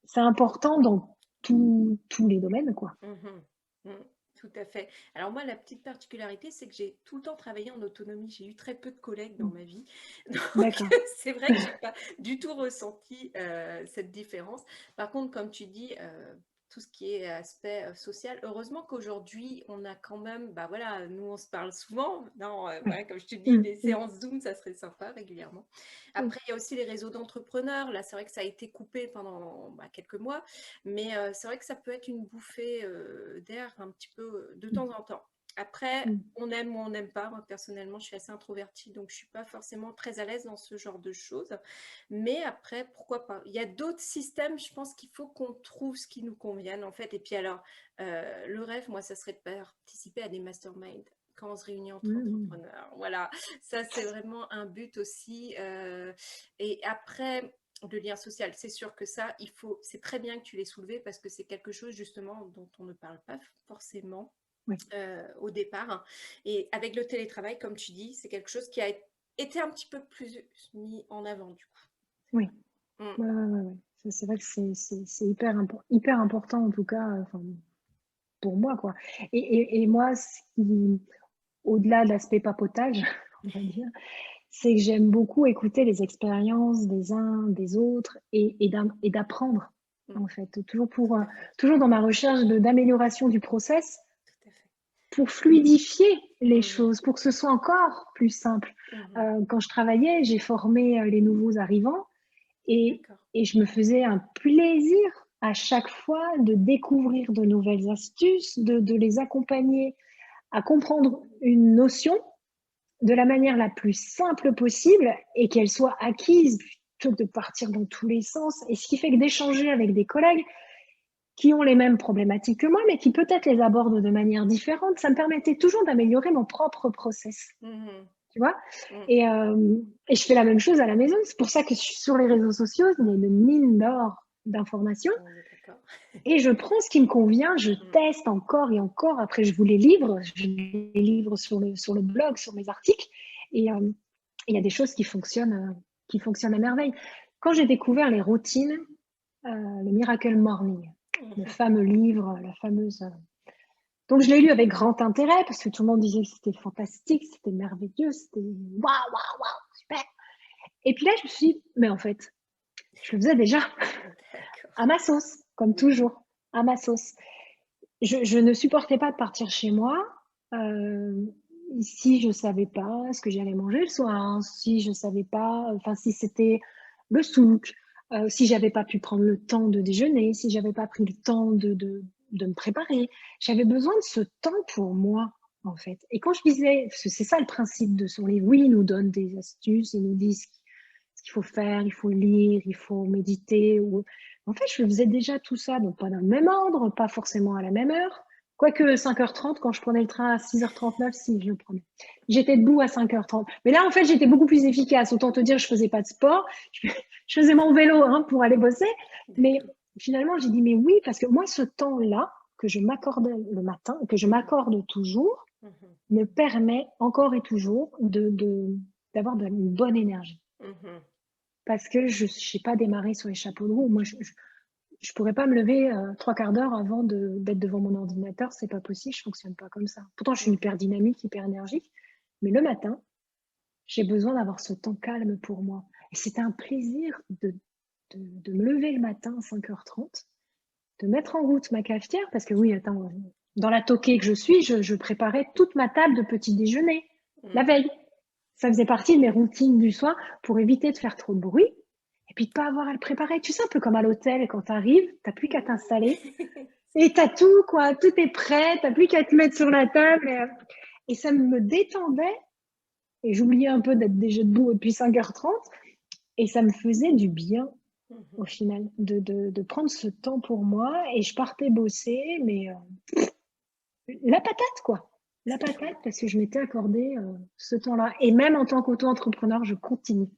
c'est important dans tous les domaines, quoi. Mhm. Mhm. Tout à fait. Alors moi, la petite particularité, c'est que j'ai tout le temps travaillé en autonomie. J'ai eu très peu de collègues dans ma vie. Donc, D'accord. c'est vrai que j'ai pas du tout ressenti cette différence. Par contre, comme tu dis, tout ce qui est aspect social, heureusement qu'aujourd'hui, on a quand même, bah voilà, nous, on se parle souvent. Non, voilà, comme je te dis, Mm, des mm, séances Zoom, ça serait sympa régulièrement. mm, Après, il y a aussi les réseaux d'entrepreneurs. Là, c'est vrai que ça a été coupé pendant quelques mois. Mais c'est vrai que ça peut être une bouffée d'air un petit peu de mm, temps en temps. Après, mm. on aime ou on n'aime pas. Moi, personnellement, je suis assez introvertie, donc je ne suis pas forcément très à l'aise dans ce genre de choses. Mais après, pourquoi pas? Il y a d'autres systèmes, je pense qu'il faut qu'on trouve ce qui nous convienne, en fait. Et puis alors, le rêve, moi, ça serait de participer à des masterminds quand on se réunit entre Mm, entrepreneurs. Voilà, ça, c'est vraiment un but aussi. Et après, le lien social, c'est sûr que ça, c'est très bien que tu l'aies soulevé parce que c'est quelque chose justement dont on ne parle pas forcément oui, au départ. Et avec le télétravail, comme tu dis, c'est quelque chose qui a été un petit peu plus mis en avant du coup. oui. Mm. Ouais, ouais, ouais, ouais. C'est vrai que c'est hyper important en tout cas, enfin, pour moi, quoi. Et moi, au-delà de l'aspect papotage, on va dire, c'est que j'aime beaucoup écouter les expériences des uns, des autres et d'apprendre, Mm. en fait. Tout à fait. Toujours dans ma recherche d'amélioration du process Tout à fait. pour fluidifier les Mhm. choses, pour que ce soit encore plus simple. Mhm. Quand je travaillais, j'ai formé les nouveaux arrivants Et, D'accord. et je me faisais un plaisir à chaque fois de découvrir de nouvelles astuces, de les accompagner à comprendre une notion de la manière la plus simple possible et qu'elle soit acquise plutôt que de partir dans tous les sens. Et ce qui fait que d'échanger avec des collègues qui ont les mêmes problématiques que moi, mais qui peut-être les abordent de manière différente, ça me permettait toujours d'améliorer mon propre process. Mhm. Tu vois, Mm. et je fais la même chose à la maison. C'est pour ça que sur les réseaux sociaux, il y a une mine d'or d'informations. On est d'accord. Et je prends ce qui me convient, je Mm. teste encore et encore. Après, je les livre sur le blog, sur mes articles. Et il y a des choses qui fonctionnent à merveille. Quand j'ai découvert les routines, le Miracle Morning, le Mhm. fameux livre, la fameuse. Donc, je l'ai lu avec grand intérêt parce que tout le monde disait que c'était fantastique, c'était merveilleux, c'était waouh, waouh, waouh, super. Et puis là, je me suis dit, mais en fait, je le faisais déjà D'accord. à ma sauce, comme toujours, à ma sauce. Je ne supportais pas de partir chez moi si je savais pas ce que j'allais manger le soir, hein, si je savais pas, enfin si c'était le souk, si j'avais pas pu prendre le temps de déjeuner, si j'avais pas pris le temps de me préparer. J'avais besoin de ce temps pour moi, en fait. Et quand je disais, parce que c'est ça le principe de son livre, oui, il nous donne des astuces, il nous dit ce qu'il faut faire, il faut lire, il faut méditer. Ou... En fait, je faisais déjà tout ça, donc pas dans le même ordre, pas forcément à la même heure. Quoique 5h30, quand je prenais le train à 6h39, si je le prenais. J'étais debout à 5h30. Mais là, en fait, j'étais beaucoup plus efficace. Autant te dire, je faisais pas de sport. Je faisais mon vélo hein, pour aller bosser. Mais D'accord. finalement, j'ai dit, mais oui, parce que moi, ce temps-là que je m'accorde le matin, que je m'accorde toujours, Mhm. me permet encore et toujours d'avoir une bonne énergie. Mhm. Parce que je ne sais pas démarrer sur les chapeaux de roue. Moi, je pourrais pas me lever 3/4 d'heure avant d'être devant mon ordinateur. C'est pas possible, je fonctionne pas comme ça. Pourtant, je suis Mhm. hyper dynamique, hyper énergique. Mais le matin, j'ai besoin d'avoir ce temps calme pour moi. Et c'était un plaisir de me lever le matin à 5h30, de mettre en route ma cafetière. Parce que oui, attends, dans la toquée que je suis, je préparais toute ma table de petit déjeuner la Mhm. veille. Ça faisait partie de mes routines du soir pour éviter de faire trop de bruit et puis de pas avoir à le préparer. Tu sais, un peu comme à l'hôtel, quand tu arrives, tu n'as plus qu'à t'installer et tu as tout, quoi. Tout est prêt, tu n'as plus qu'à te mettre sur la table. Et ça me détendait et j'oubliais un peu d'être déjà debout depuis 5h30 et ça me faisait du bien au Mhm. final de prendre ce temps pour moi et je partais bosser, mais la patate, quoi. La C'est patate, chouette. parce que je m'étais accordé ce temps-là. Et même en tant qu'auto-entrepreneur, je continue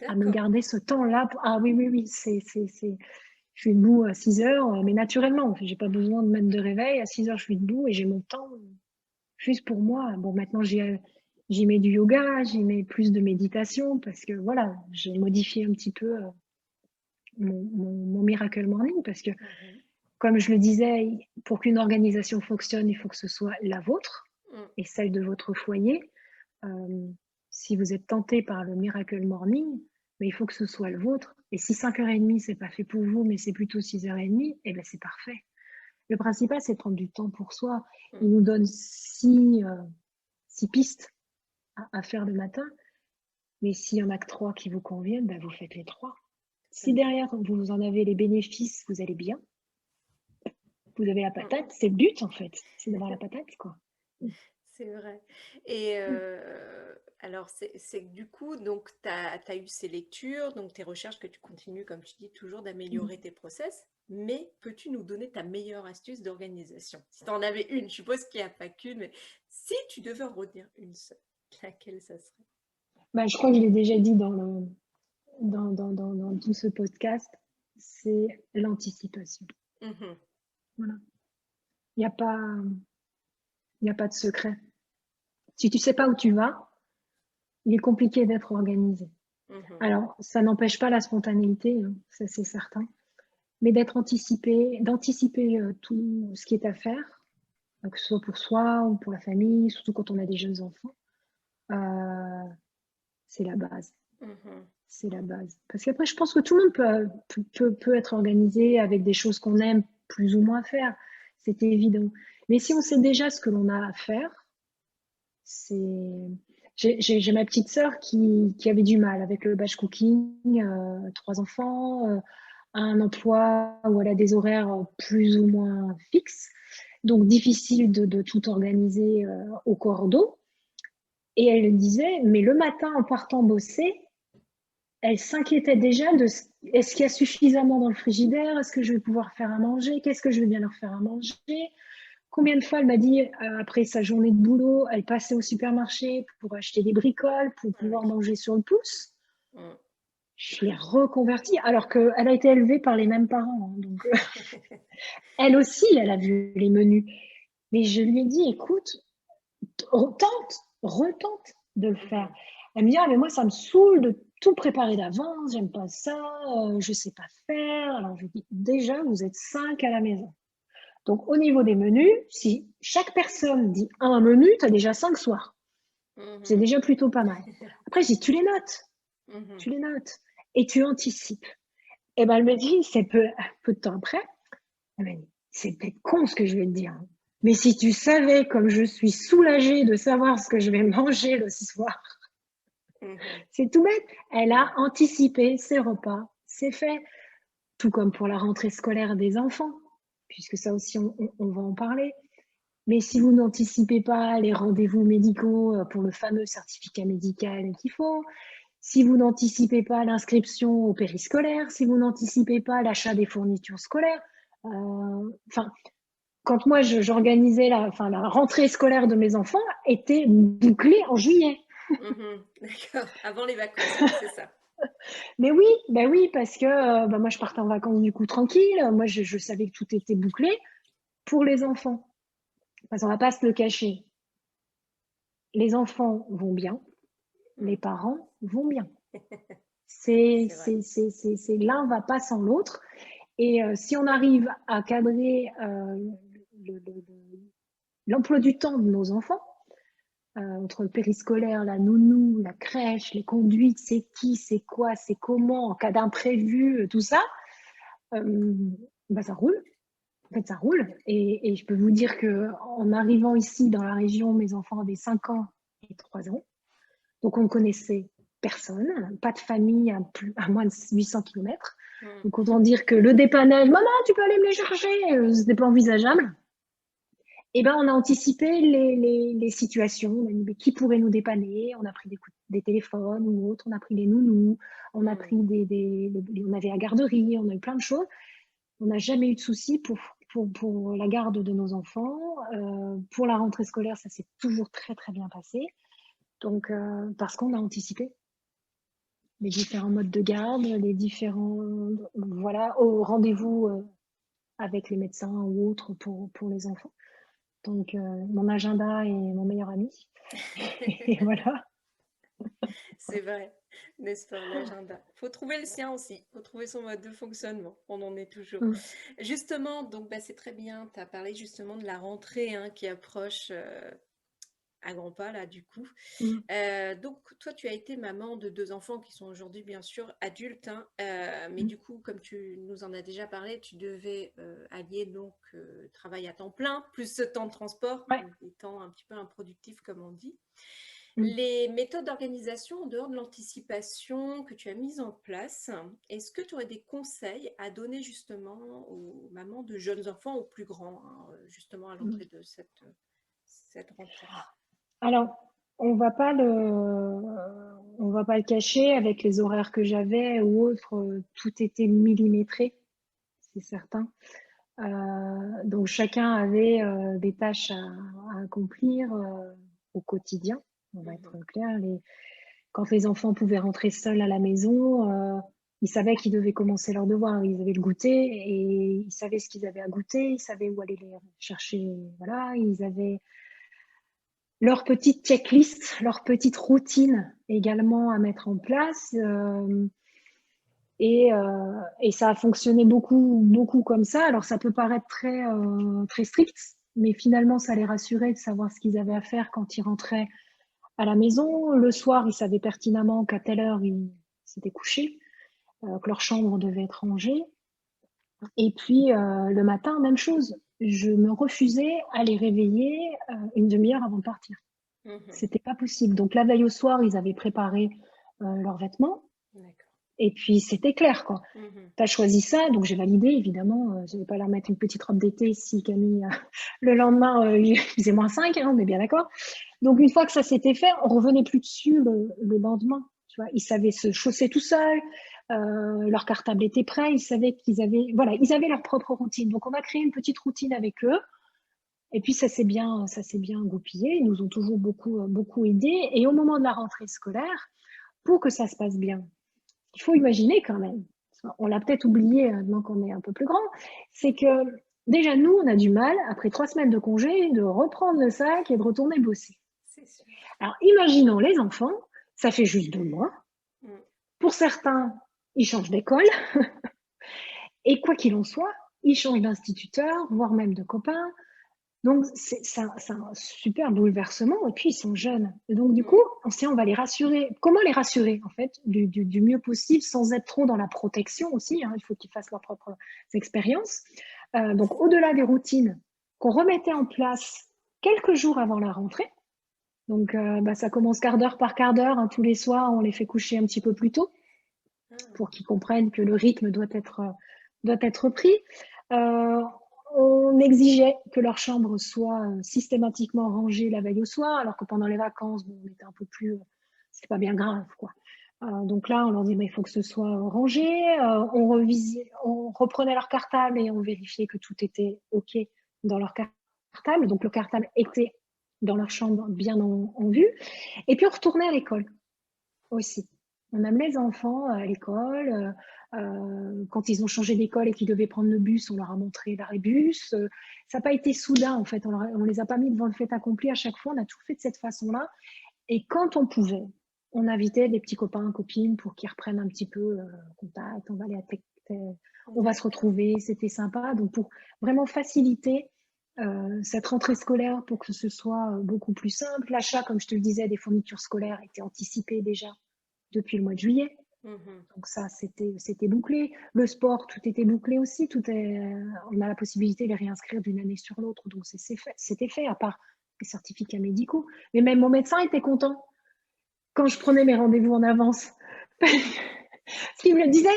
à me D'accord. garder ce temps-là. Ah oui, oui, oui, je suis debout à 6 heures, mais naturellement. J'ai pas besoin de mettre de réveil. À 6 heures, je suis debout et j'ai mon temps juste pour moi. Bon, maintenant, j'y mets du yoga, j'y mets plus de méditation parce que voilà, j'ai modifié un petit peu mon Miracle Morning parce que, Mhm. comme je le disais, pour qu'une organisation fonctionne, il faut que ce soit la vôtre Mm. et celle de votre foyer. Euh, si vous êtes tenté par le Miracle Morning, mais il faut que ce soit le vôtre. Et si 5h30, c'est pas fait pour vous, mais c'est plutôt 6h30, eh ben c'est parfait. Le principal, c'est de prendre du temps pour soi. Mm. Il nous donne six pistes à faire le matin, mais s'il y en a que 3 qui vous conviennent, ben vous faites les 3. Si Totalement. derrière, vous en avez les bénéfices, vous allez bien, vous avez la Mm. patate, c'est le but en fait, c'est d'avoir la patate, quoi. C'est vrai. Et alors, c'est que du coup, donc, tu as eu ces lectures, donc tes recherches que tu continues, comme tu dis, toujours d'améliorer tes process. Mais peux-tu nous donner ta meilleure astuce d'organisation? Si tu en avais une, je suppose qu'il n'y a pas qu'une, mais si tu devais en retenir une seule, laquelle ça serait? Ben, je crois que je l'ai déjà dit dans tout ce podcast, c'est l'anticipation. Mhm. Voilà. Il n'y a pas, il y a pas de secret. Si tu sais pas où tu vas, il est compliqué d'être organisé. Mhm. Alors, ça n'empêche pas la spontanéité, hein, ça c'est certain, mais d'anticiper tout ce qui est à faire, que ce soit pour soi ou pour la famille, surtout quand on a des jeunes enfants, euh, c'est la base. Mhm. C'est la base. Parce qu'après, je pense que tout le monde peut être organisé avec des choses qu'on aime plus ou moins faire. C'est évident. Mais si on sait déjà ce que l'on a à faire, c'est... J'ai ma petite sœur qui avait du mal avec le batch cooking, 3 enfants, un emploi où elle a des horaires plus ou moins fixes, donc difficile de tout organiser au cordeau. Et elle disait, mais le matin en partant bosser, elle s'inquiétait déjà de est-ce qu'il y a suffisamment dans le frigidaire, est-ce que je vais pouvoir faire à manger, qu'est-ce que je vais bien leur faire à manger. Combien de fois elle m'a dit, après sa journée de boulot, elle passait au supermarché pour acheter des bricoles, pour Ah oui. pouvoir manger sur le pouce. Mm. Je l'ai reconvertie, alors qu'elle a été élevée par les mêmes parents. Donc, elle aussi, elle a vu les menus. Mais je lui ai dit, écoute, retente de le faire. Elle me dit, ah, mais moi, ça me saoule de tout préparer d'avance, j'aime pas ça, je sais pas faire. Alors, je lui dis, déjà, vous êtes 5 à la maison. Donc, au niveau des menus, si chaque personne dit un menu, tu as déjà 5 soirs. C'est Mhm. déjà plutôt pas mal. Après, je dis, tu les notes, Mhm. tu les notes et tu anticipes. Et ben, elle me dit, c'est peu de temps après, elle m'a dit, c'est peut-être con ce que je vais te dire, hein, mais si tu savais comme je suis soulagée de savoir ce que je vais manger le soir, Mhm. c'est tout bête. Elle a Ouais. anticipé ses repas, c'est fait. Tout comme pour la rentrée scolaire des enfants, puisque ça aussi, on va en parler. Mais si vous n'anticipez pas les rendez-vous médicaux pour le fameux certificat médical qu'il faut, si vous n'anticipez pas l'inscription au périscolaire, si vous n'anticipez pas l'achat des fournitures scolaires, enfin, quand moi j'organisais la rentrée scolaire de mes enfants était bouclée en juillet. Mhm. D'accord. Avant les vacances, ouais, c'est ça. Mais oui, ben oui, parce que moi je partais en vacances du coup tranquille. Moi je savais que tout était bouclé pour les enfants. Parce qu'on va pas se le cacher. Les enfants vont bien, les Mm. parents vont bien. C'est C'est vrai. l'un va pas sans l'autre. Et si on arrive à cadrer l'emploi du temps de nos enfants, entre le périscolaire, la nounou, la crèche, les conduites, c'est qui, c'est quoi, c'est comment, en cas d'imprévu, tout ça, bah ça roule. En fait, ça roule. Et je peux vous dire que en arrivant ici dans la région, mes enfants avaient 5 ans et 3 ans. Donc, on ne connaissait personne, pas de famille à moins de 800 km. Mm. Donc, autant dire que le dépannage, maman, tu peux aller me les chercher, ce n'était pas envisageable. Et ben, on a anticipé les situations. On a dit, mais qui pourrait nous dépanner? On a pris des téléphones ou autres, on a pris les nounous, on a pris Mm. on avait la garderie, on a eu plein de choses. On n'a jamais eu de soucis pour la garde de nos enfants. Pour la rentrée scolaire, ça s'est toujours très, très bien passé. Donc, parce qu'on a anticipé les différents modes de garde, les différents, voilà, au rendez-vous avec les médecins ou autres pour les enfants. Donc, mon agenda est mon meilleur ami. Et voilà. C'est vrai, n'est-ce pas, l'agenda. Faut trouver le sien aussi, faut trouver son mode de fonctionnement. On en est toujours. Mm. Justement, donc bah, c'est très bien. Tu as parlé justement de la rentrée hein, qui approche à grands pas là du coup. Mm. Donc toi, tu as été maman de deux enfants qui sont aujourd'hui bien sûr adultes, hein, mais Mm. du coup, comme tu nous en as déjà parlé, tu devais allier donc travail à temps plein plus ce temps de transport, Ouais. donc des temps un petit peu improductifs comme on dit. Mm. Les méthodes d'organisation en dehors de l'anticipation que tu as mises en place, est-ce que tu aurais des conseils à donner justement aux mamans de jeunes enfants, aux plus grands, hein, justement à Mm. l'entrée de cette rentrée? Alors, on va pas le, on va pas le cacher avec les horaires que j'avais ou autres, tout était millimétré, c'est certain. Donc chacun avait des tâches à accomplir au quotidien. On va être Mhm. clair. Quand les enfants pouvaient rentrer seuls à la maison, ils savaient qu'ils devaient commencer leurs devoirs. Ils avaient le goûter et ils savaient ce qu'ils avaient à goûter. Ils savaient où aller les chercher. Voilà, ils avaient leur petite checklist, leur petite routine également à mettre en place. Et ça a fonctionné beaucoup, beaucoup comme ça. Alors, ça peut paraître très strict, mais finalement, ça les rassurait de savoir ce qu'ils avaient à faire quand ils rentraient à la maison. Le soir, ils savaient pertinemment qu'à telle heure, ils s'étaient couchés, que leur chambre devait être rangée. Et puis, le matin, même chose. Je me refusais à les réveiller une demi-heure avant de partir. Mhm. C'était pas possible. Donc la veille au soir, ils avaient préparé leurs vêtements. D'accord. Et puis c'était clair, quoi. Mhm. Tu as choisi ça, donc j'ai validé, évidemment. Je ne vais pas leur mettre une petite robe d'été si Camille, le lendemain, il faisait -5, hein, on est bien d'accord. Donc une fois que ça s'était fait, on revenait plus dessus le lendemain. Tu vois, ils savaient se chausser tout seuls, leur cartable était prêt, ils savaient qu'ils avaient, voilà, ils avaient leur propre routine. Donc on a créé une petite routine avec eux. Et puis ça s'est bien goupillé. Ils nous ont toujours beaucoup aidés. Et au moment de la rentrée scolaire, pour que ça se passe bien, il faut imaginer quand même, on l'a peut-être oublié maintenant qu'on est un peu plus grand, c'est que déjà nous, on a du mal, après 3 semaines de congé, de reprendre le sac et de retourner bosser. C'est sûr. Alors imaginons les enfants, ça fait juste 2 mois. Mm. Pour certains, ils changent d'école. Et quoi qu'il en soit, ils changent d'instituteur, voire même de copain. Donc, c'est un super bouleversement. Et puis, ils sont jeunes. Et donc, du coup, on va les rassurer. Comment les rassurer, en fait, du mieux possible, sans être trop dans la protection aussi, hein. Il faut qu'ils fassent leurs propres expériences. Donc, au-delà des routines qu'on remettait en place quelques jours avant la rentrée. Donc, ça commence quart d'heure par quart d'heure, hein. Tous les soirs, on les fait coucher un petit peu plus tôt pour qu'ils comprennent que le rythme doit être pris. Euh, on exigeait que leur chambre soit systématiquement rangée la veille au soir, alors que pendant les vacances, bon, on était un peu plus, c'est pas bien grave, quoi. Donc là, on leur dit, mais il faut que ce soit rangé. On reprenait leur cartable et on vérifiait que tout était OK dans leur cartable. Donc le cartable était dans leur chambre bien en vue. Et puis on retournait à l'école aussi. On amenait les enfants à l'école. Quand ils ont changé d'école et qu'ils devaient prendre le bus, on leur a montré l'arrêt-bus. Ça n'a pas été soudain, en fait. On les a pas mis devant le fait accompli à chaque fois. On a tout fait de cette façon-là. Et quand on pouvait, on invitait des petits copains, copines pour qu'ils reprennent un petit peu contact. On va aller on va se D'accord. retrouver. C'était sympa. Donc, pour vraiment faciliter cette rentrée scolaire pour que ce soit beaucoup plus simple. L'achat, comme je te le disais, des fournitures scolaires était anticipé déjà depuis le mois de juillet. Mhm. Donc ça, c'était bouclé. Le sport, tout était bouclé aussi. On a la possibilité de les réinscrire d'une année sur l'autre. Donc c'était fait, à part les certificats médicaux. Mais même mon médecin était content quand je prenais mes rendez-vous en avance. Parce qu'il me le disait.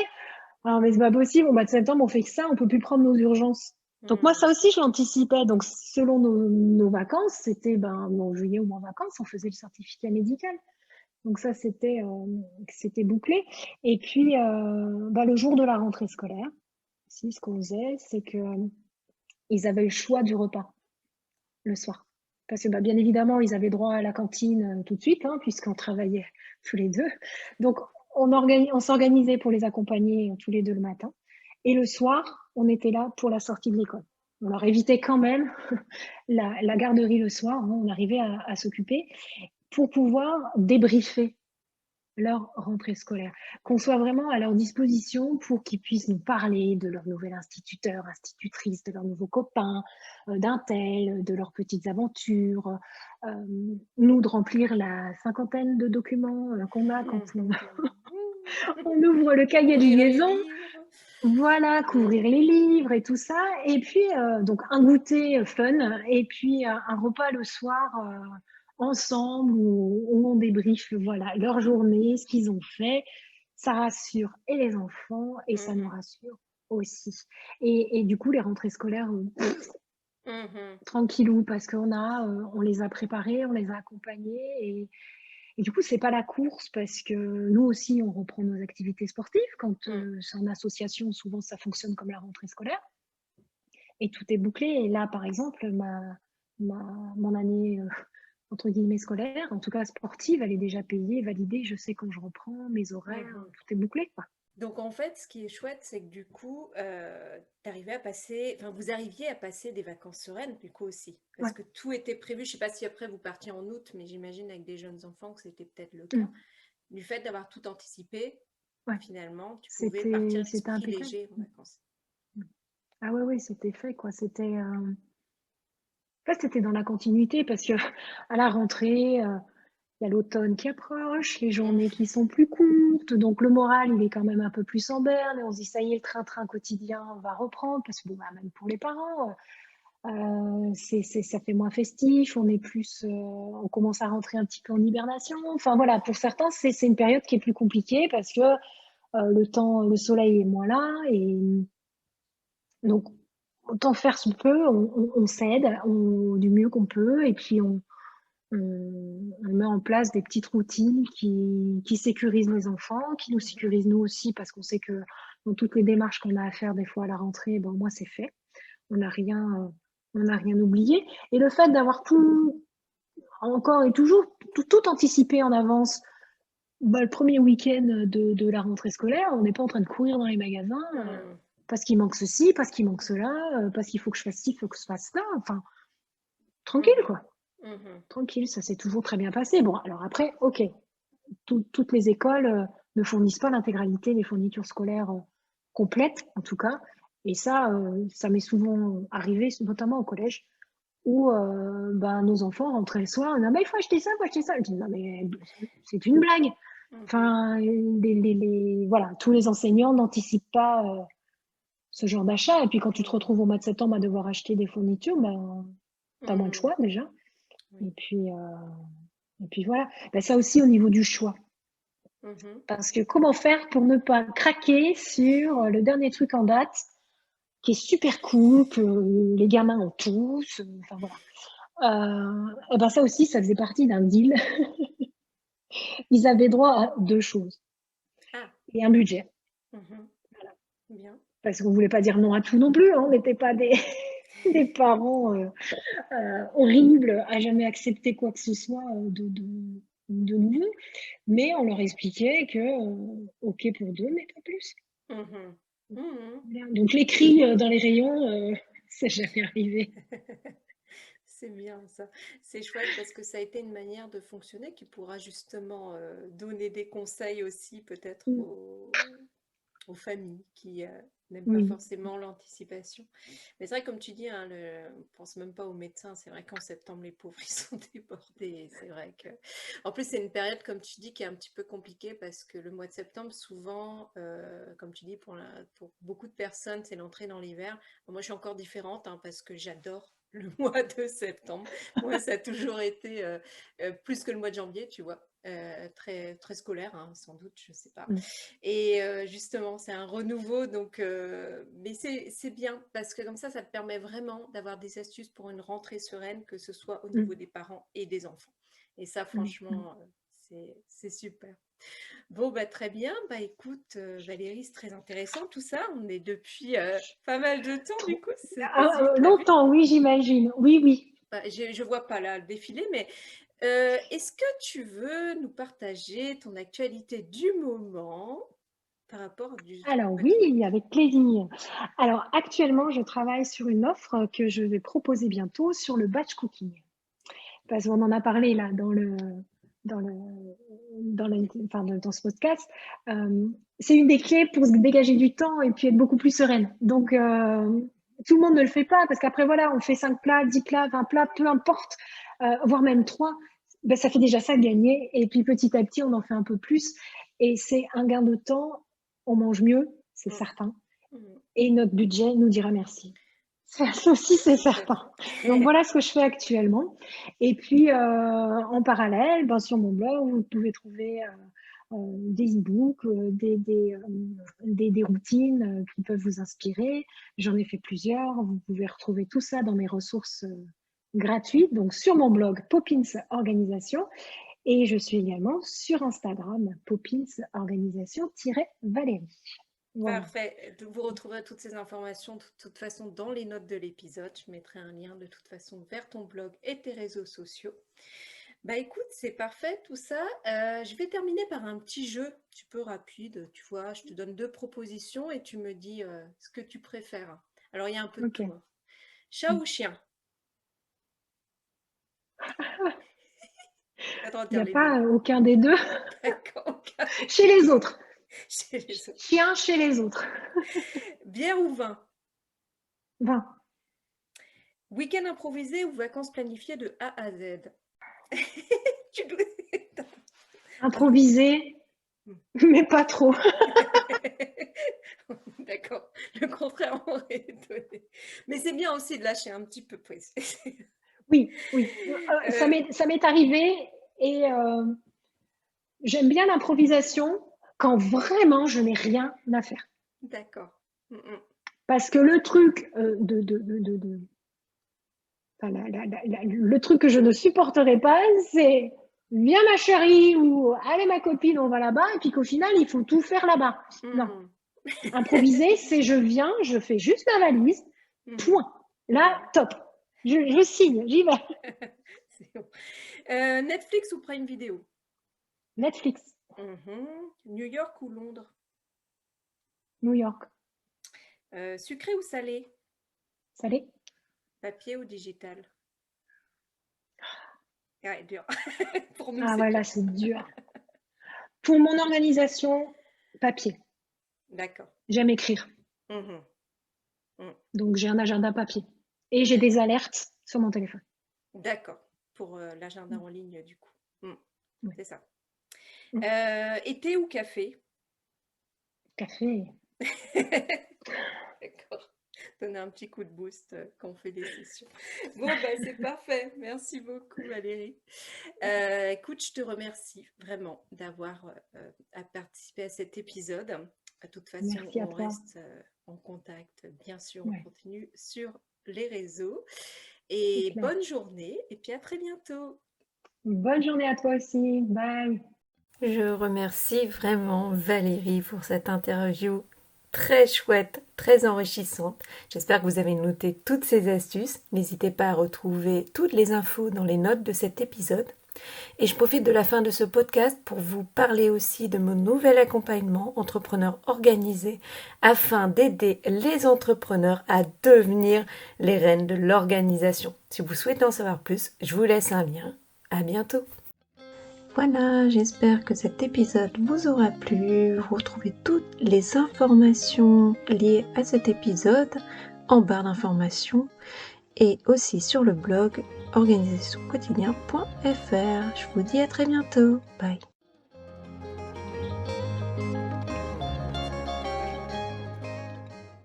Alors, mais c'est pas possible, au mois de septembre, on fait que ça, on peut plus prendre nos urgences. Donc moi, Mm. ça aussi, je l'anticipais. Donc selon nos vacances, c'était en juillet ou en vacances, on faisait le certificat médical. Donc ça, c'était bouclé. Et puis, le jour de la rentrée scolaire, ce qu'on faisait, c'est que ils avaient le choix du repas le soir. Parce que bien évidemment, ils avaient droit à la cantine tout de suite, hein, puisqu'on travaillait tous les deux. Donc, on s'organisait pour les accompagner tous les deux le matin. Et le soir, on était là pour la sortie de l'école. On leur évitait quand même la garderie le soir, hein, on arrivait à s'occuper pour pouvoir débriefer leur rentrée scolaire, qu'on soit vraiment à leur disposition pour qu'ils puissent nous parler de leur nouvel instituteur, institutrice, de leurs nouveaux copains, d'un tel, de leurs petites aventures, nous de remplir la cinquantaine de documents qu'on a quand on ouvre le cahier de Ouvrir les liaison, livres. voilà, Mm. couvrir les livres et tout ça, et puis donc un goûter fun, et puis un repas le soir ensemble où on débriefe voilà, leur journée, ce qu'ils ont fait. Ça rassure et les enfants et ça nous Mhm. rassure aussi. Et du coup, les rentrées scolaires, Mhm. tranquillou, parce on les a préparés, on les a accompagnés et du coup, c'est pas la course parce que nous aussi, on reprend nos activités sportives. Quand Mm. c'est en association, souvent ça fonctionne comme la rentrée scolaire et tout est bouclé. Et là, par exemple, mon année entre guillemets scolaire, en tout cas sportive, elle est déjà payée, validée. Je sais quand je reprends mes horaires, Mhm. tout est bouclé, quoi. Donc en fait, ce qui est chouette, c'est que du coup, vous arriviez à passer des vacances sereines, du coup aussi, parce Ouais. que tout était prévu. Je sais pas si après vous partiez en août, mais j'imagine avec des jeunes enfants que c'était peut-être le cas. Mm. Du fait d'avoir tout anticipé, Ouais. finalement, tu pouvais partir C'était l'esprit impeccable. léger en vacances. Mm. Ah ouais, ouais, c'était fait, quoi. En fait, c'était dans la continuité parce que à la rentrée, il y a l'automne qui approche, les Mm. journées qui sont plus courtes, donc le moral, il est quand même un peu plus en berne et on se dit ça y est, le train-train quotidien va reprendre parce que même pour les parents, Ça fait moins festif, on est plus, on commence à rentrer un petit peu en hibernation. Enfin voilà, pour certains, c'est une période qui est plus compliquée parce que le soleil est moins là et donc autant faire ce peu, on s'aide du mieux qu'on peut et puis on met en place des petites routines qui sécurisent les enfants, qui nous sécurisent nous aussi parce qu'on sait que dans toutes les démarches qu'on a à faire des fois à la rentrée, ben, au moins c'est fait. On n'a rien, oublié. Et le fait d'avoir tout, encore et toujours, tout anticipé en avance, bah, le premier week-end de la rentrée scolaire, on n'est pas en train de courir dans les magasins parce qu'il manque ceci, parce qu'il manque cela, parce qu'il faut que je fasse ci, il faut que je fasse ça. Enfin, tranquille, quoi. Tranquille, ça s'est toujours très bien passé. Bon, alors après, ok, toutes les écoles ne fournissent pas l'intégralité des fournitures scolaires complètes, en tout cas. Et ça m'est souvent arrivé, notamment au collège, où ben, nos enfants rentraient le soir, non, mais il faut acheter ça, il faut acheter ça. Je dis, non, mais c'est une blague. Enfin, voilà, tous les enseignants n'anticipent pas ce genre d'achat. Et puis quand tu te retrouves au mois de septembre à devoir acheter des fournitures, ben, tu as moins de choix déjà. Oui. Et puis voilà. Ben, ça aussi au niveau du choix. Parce que comment faire pour ne pas craquer sur le dernier truc en date qui est super cool, que les gamins ont tous, enfin voilà. Et ben ça aussi, ça faisait partie d'un deal. Ils avaient droit à 2 choses et un budget. Voilà. Bien. Parce qu'on voulait pas dire non à tout non plus, hein. On n'était pas des parents horribles à jamais accepter quoi que ce soit de nouveau. Mais on leur expliquait que OK pour 2, mais pas plus. Donc les cris dans les rayons, c'est jamais arrivé. C'est bien ça. C'est chouette parce que ça a été une manière de fonctionner qui pourra justement donner des conseils aussi peut-être aux familles qui n'aiment pas Oui. forcément l'anticipation. Mais c'est vrai, comme tu dis, hein, on ne pense même pas aux médecins. C'est vrai qu'en septembre, les pauvres, ils sont débordés. C'est vrai que... En plus, c'est une période, comme tu dis, qui est un petit peu compliquée parce que le mois de septembre, souvent, comme tu dis, pour beaucoup de personnes, c'est l'entrée dans l'hiver. Moi, je suis encore différente hein, parce que j'adore le mois de septembre. Moi, ça a toujours été plus que le mois de janvier, tu vois. Très, très scolaire, hein, sans doute, je sais pas. Et justement, c'est un renouveau, donc, mais c'est bien parce que comme ça te permet vraiment d'avoir des astuces pour une rentrée sereine, que ce soit au niveau des parents et des enfants. Et ça, franchement, c'est super. Bon, bah, très bien. Bah, écoute, Valérie, c'est très intéressant tout ça. On est depuis pas mal de temps, du coup, c'est passé hyper vite. Longtemps, oui, j'imagine. Oui, oui. Bah, je vois pas là le défilé, mais est-ce que tu veux nous partager ton actualité du moment par rapport Alors à tout? oui, avec plaisir. Alors actuellement, je travaille sur une offre que je vais proposer bientôt sur le batch cooking. Parce qu'on en a parlé là dans le, dans ce podcast. C'est une des clés pour se dégager du temps et puis être beaucoup plus sereine. Donc tout le monde ne le fait pas parce qu'après voilà, on fait 5 plats, 10 plats, 20 plats, peu importe, voire même 3. Ben, ça fait déjà ça de gagner. Et puis petit à petit, on en fait un peu plus. Et c'est un gain de temps. On mange mieux, c'est certain. Et notre budget nous dira merci. Ça aussi, c'est certain. Donc voilà ce que je fais actuellement. Et puis en parallèle, ben, sur mon blog, vous pouvez trouver des e-books, des routines qui peuvent vous inspirer. J'en ai fait plusieurs. Vous pouvez retrouver tout ça dans mes ressources gratuites, donc sur mon blog Poppins Organisation. Et je suis également sur Instagram, Poppins Organisation-Valérie. Voilà. Parfait. Vous retrouverez toutes ces informations de toute façon dans les notes de l'épisode. Je mettrai un lien de toute façon vers ton blog et tes réseaux sociaux. Bah écoute, c'est parfait tout ça. Je vais terminer par un petit jeu, un petit peu rapide. Tu vois, je te donne 2 propositions et tu me dis ce que tu préfères. Alors il y a un peu de Ok. tout, hein. Chat ou chien? Attends de Il n'y dire a les deux. pas aucun des deux D'accord, ok. chez les autres. Chez les autres. Chien chez les autres. Bière ou vin? 20. Week-end improvisé ou vacances planifiées de A à Z? Tu dois... Improvisé, mais pas trop. D'accord. Le contraire m'aurait étonné. Mais c'est bien aussi de lâcher un petit peu prise. Oui, oui, Euh, ça m'est arrivé et j'aime bien l'improvisation quand vraiment je n'ai rien à faire. d'accord. Mm, mm. Parce que le truc enfin, le truc que je ne supporterais pas, c'est viens ma chérie ou allez ma copine, on va là-bas, et puis qu'au final, il faut tout faire là-bas. Non. Mm. Improviser, c'est je viens, je fais juste ma valise, Mhm. point. Là, Ouais, top. Je signe, j'y vais. c'est bon. Netflix ou Prime Video? Netflix, Mhm. New York ou Londres? New York, Sucré ou salé? salé. Papier ou digital? Ouais, dur. Pour nous, Ah c'est ouais, dur. là, c'est dur. Pour mon organisation, papier. D'accord. J'aime écrire. Mhm. Mm. Donc, j'ai un agenda papier. Et j'ai des alertes sur mon téléphone. D'accord. Pour l'agenda en ligne, du coup. Mm. Oui. C'est ça. Mm. Été ou café? Café. D'accord. Donner un petit coup de boost quand on fait des sessions. Bon, bah, c'est parfait. Merci beaucoup, Valérie. Écoute, je te remercie vraiment d'avoir participé à cet épisode. De toute façon, Merci à on toi. reste en contact. Bien sûr, on Ouais, continue sur les réseaux. c'est Et clair. bonne journée. Et puis à très bientôt. Bonne journée à toi aussi. Bye. Je remercie vraiment Valérie pour cette interview très chouette, très enrichissante. J'espère que vous avez noté toutes ces astuces. N'hésitez pas à retrouver toutes les infos dans les notes de cet épisode. Et je profite de la fin de ce podcast pour vous parler aussi de mon nouvel accompagnement entrepreneur organisé afin d'aider les entrepreneurs à devenir les reines de l'organisation. Si vous souhaitez en savoir plus, je vous laisse un lien. À bientôt. Voilà, j'espère que cet épisode vous aura plu. Vous retrouvez toutes les informations liées à cet épisode en barre d'informations et aussi sur le blog organisationquotidien.fr. Je vous dis à très bientôt. Bye.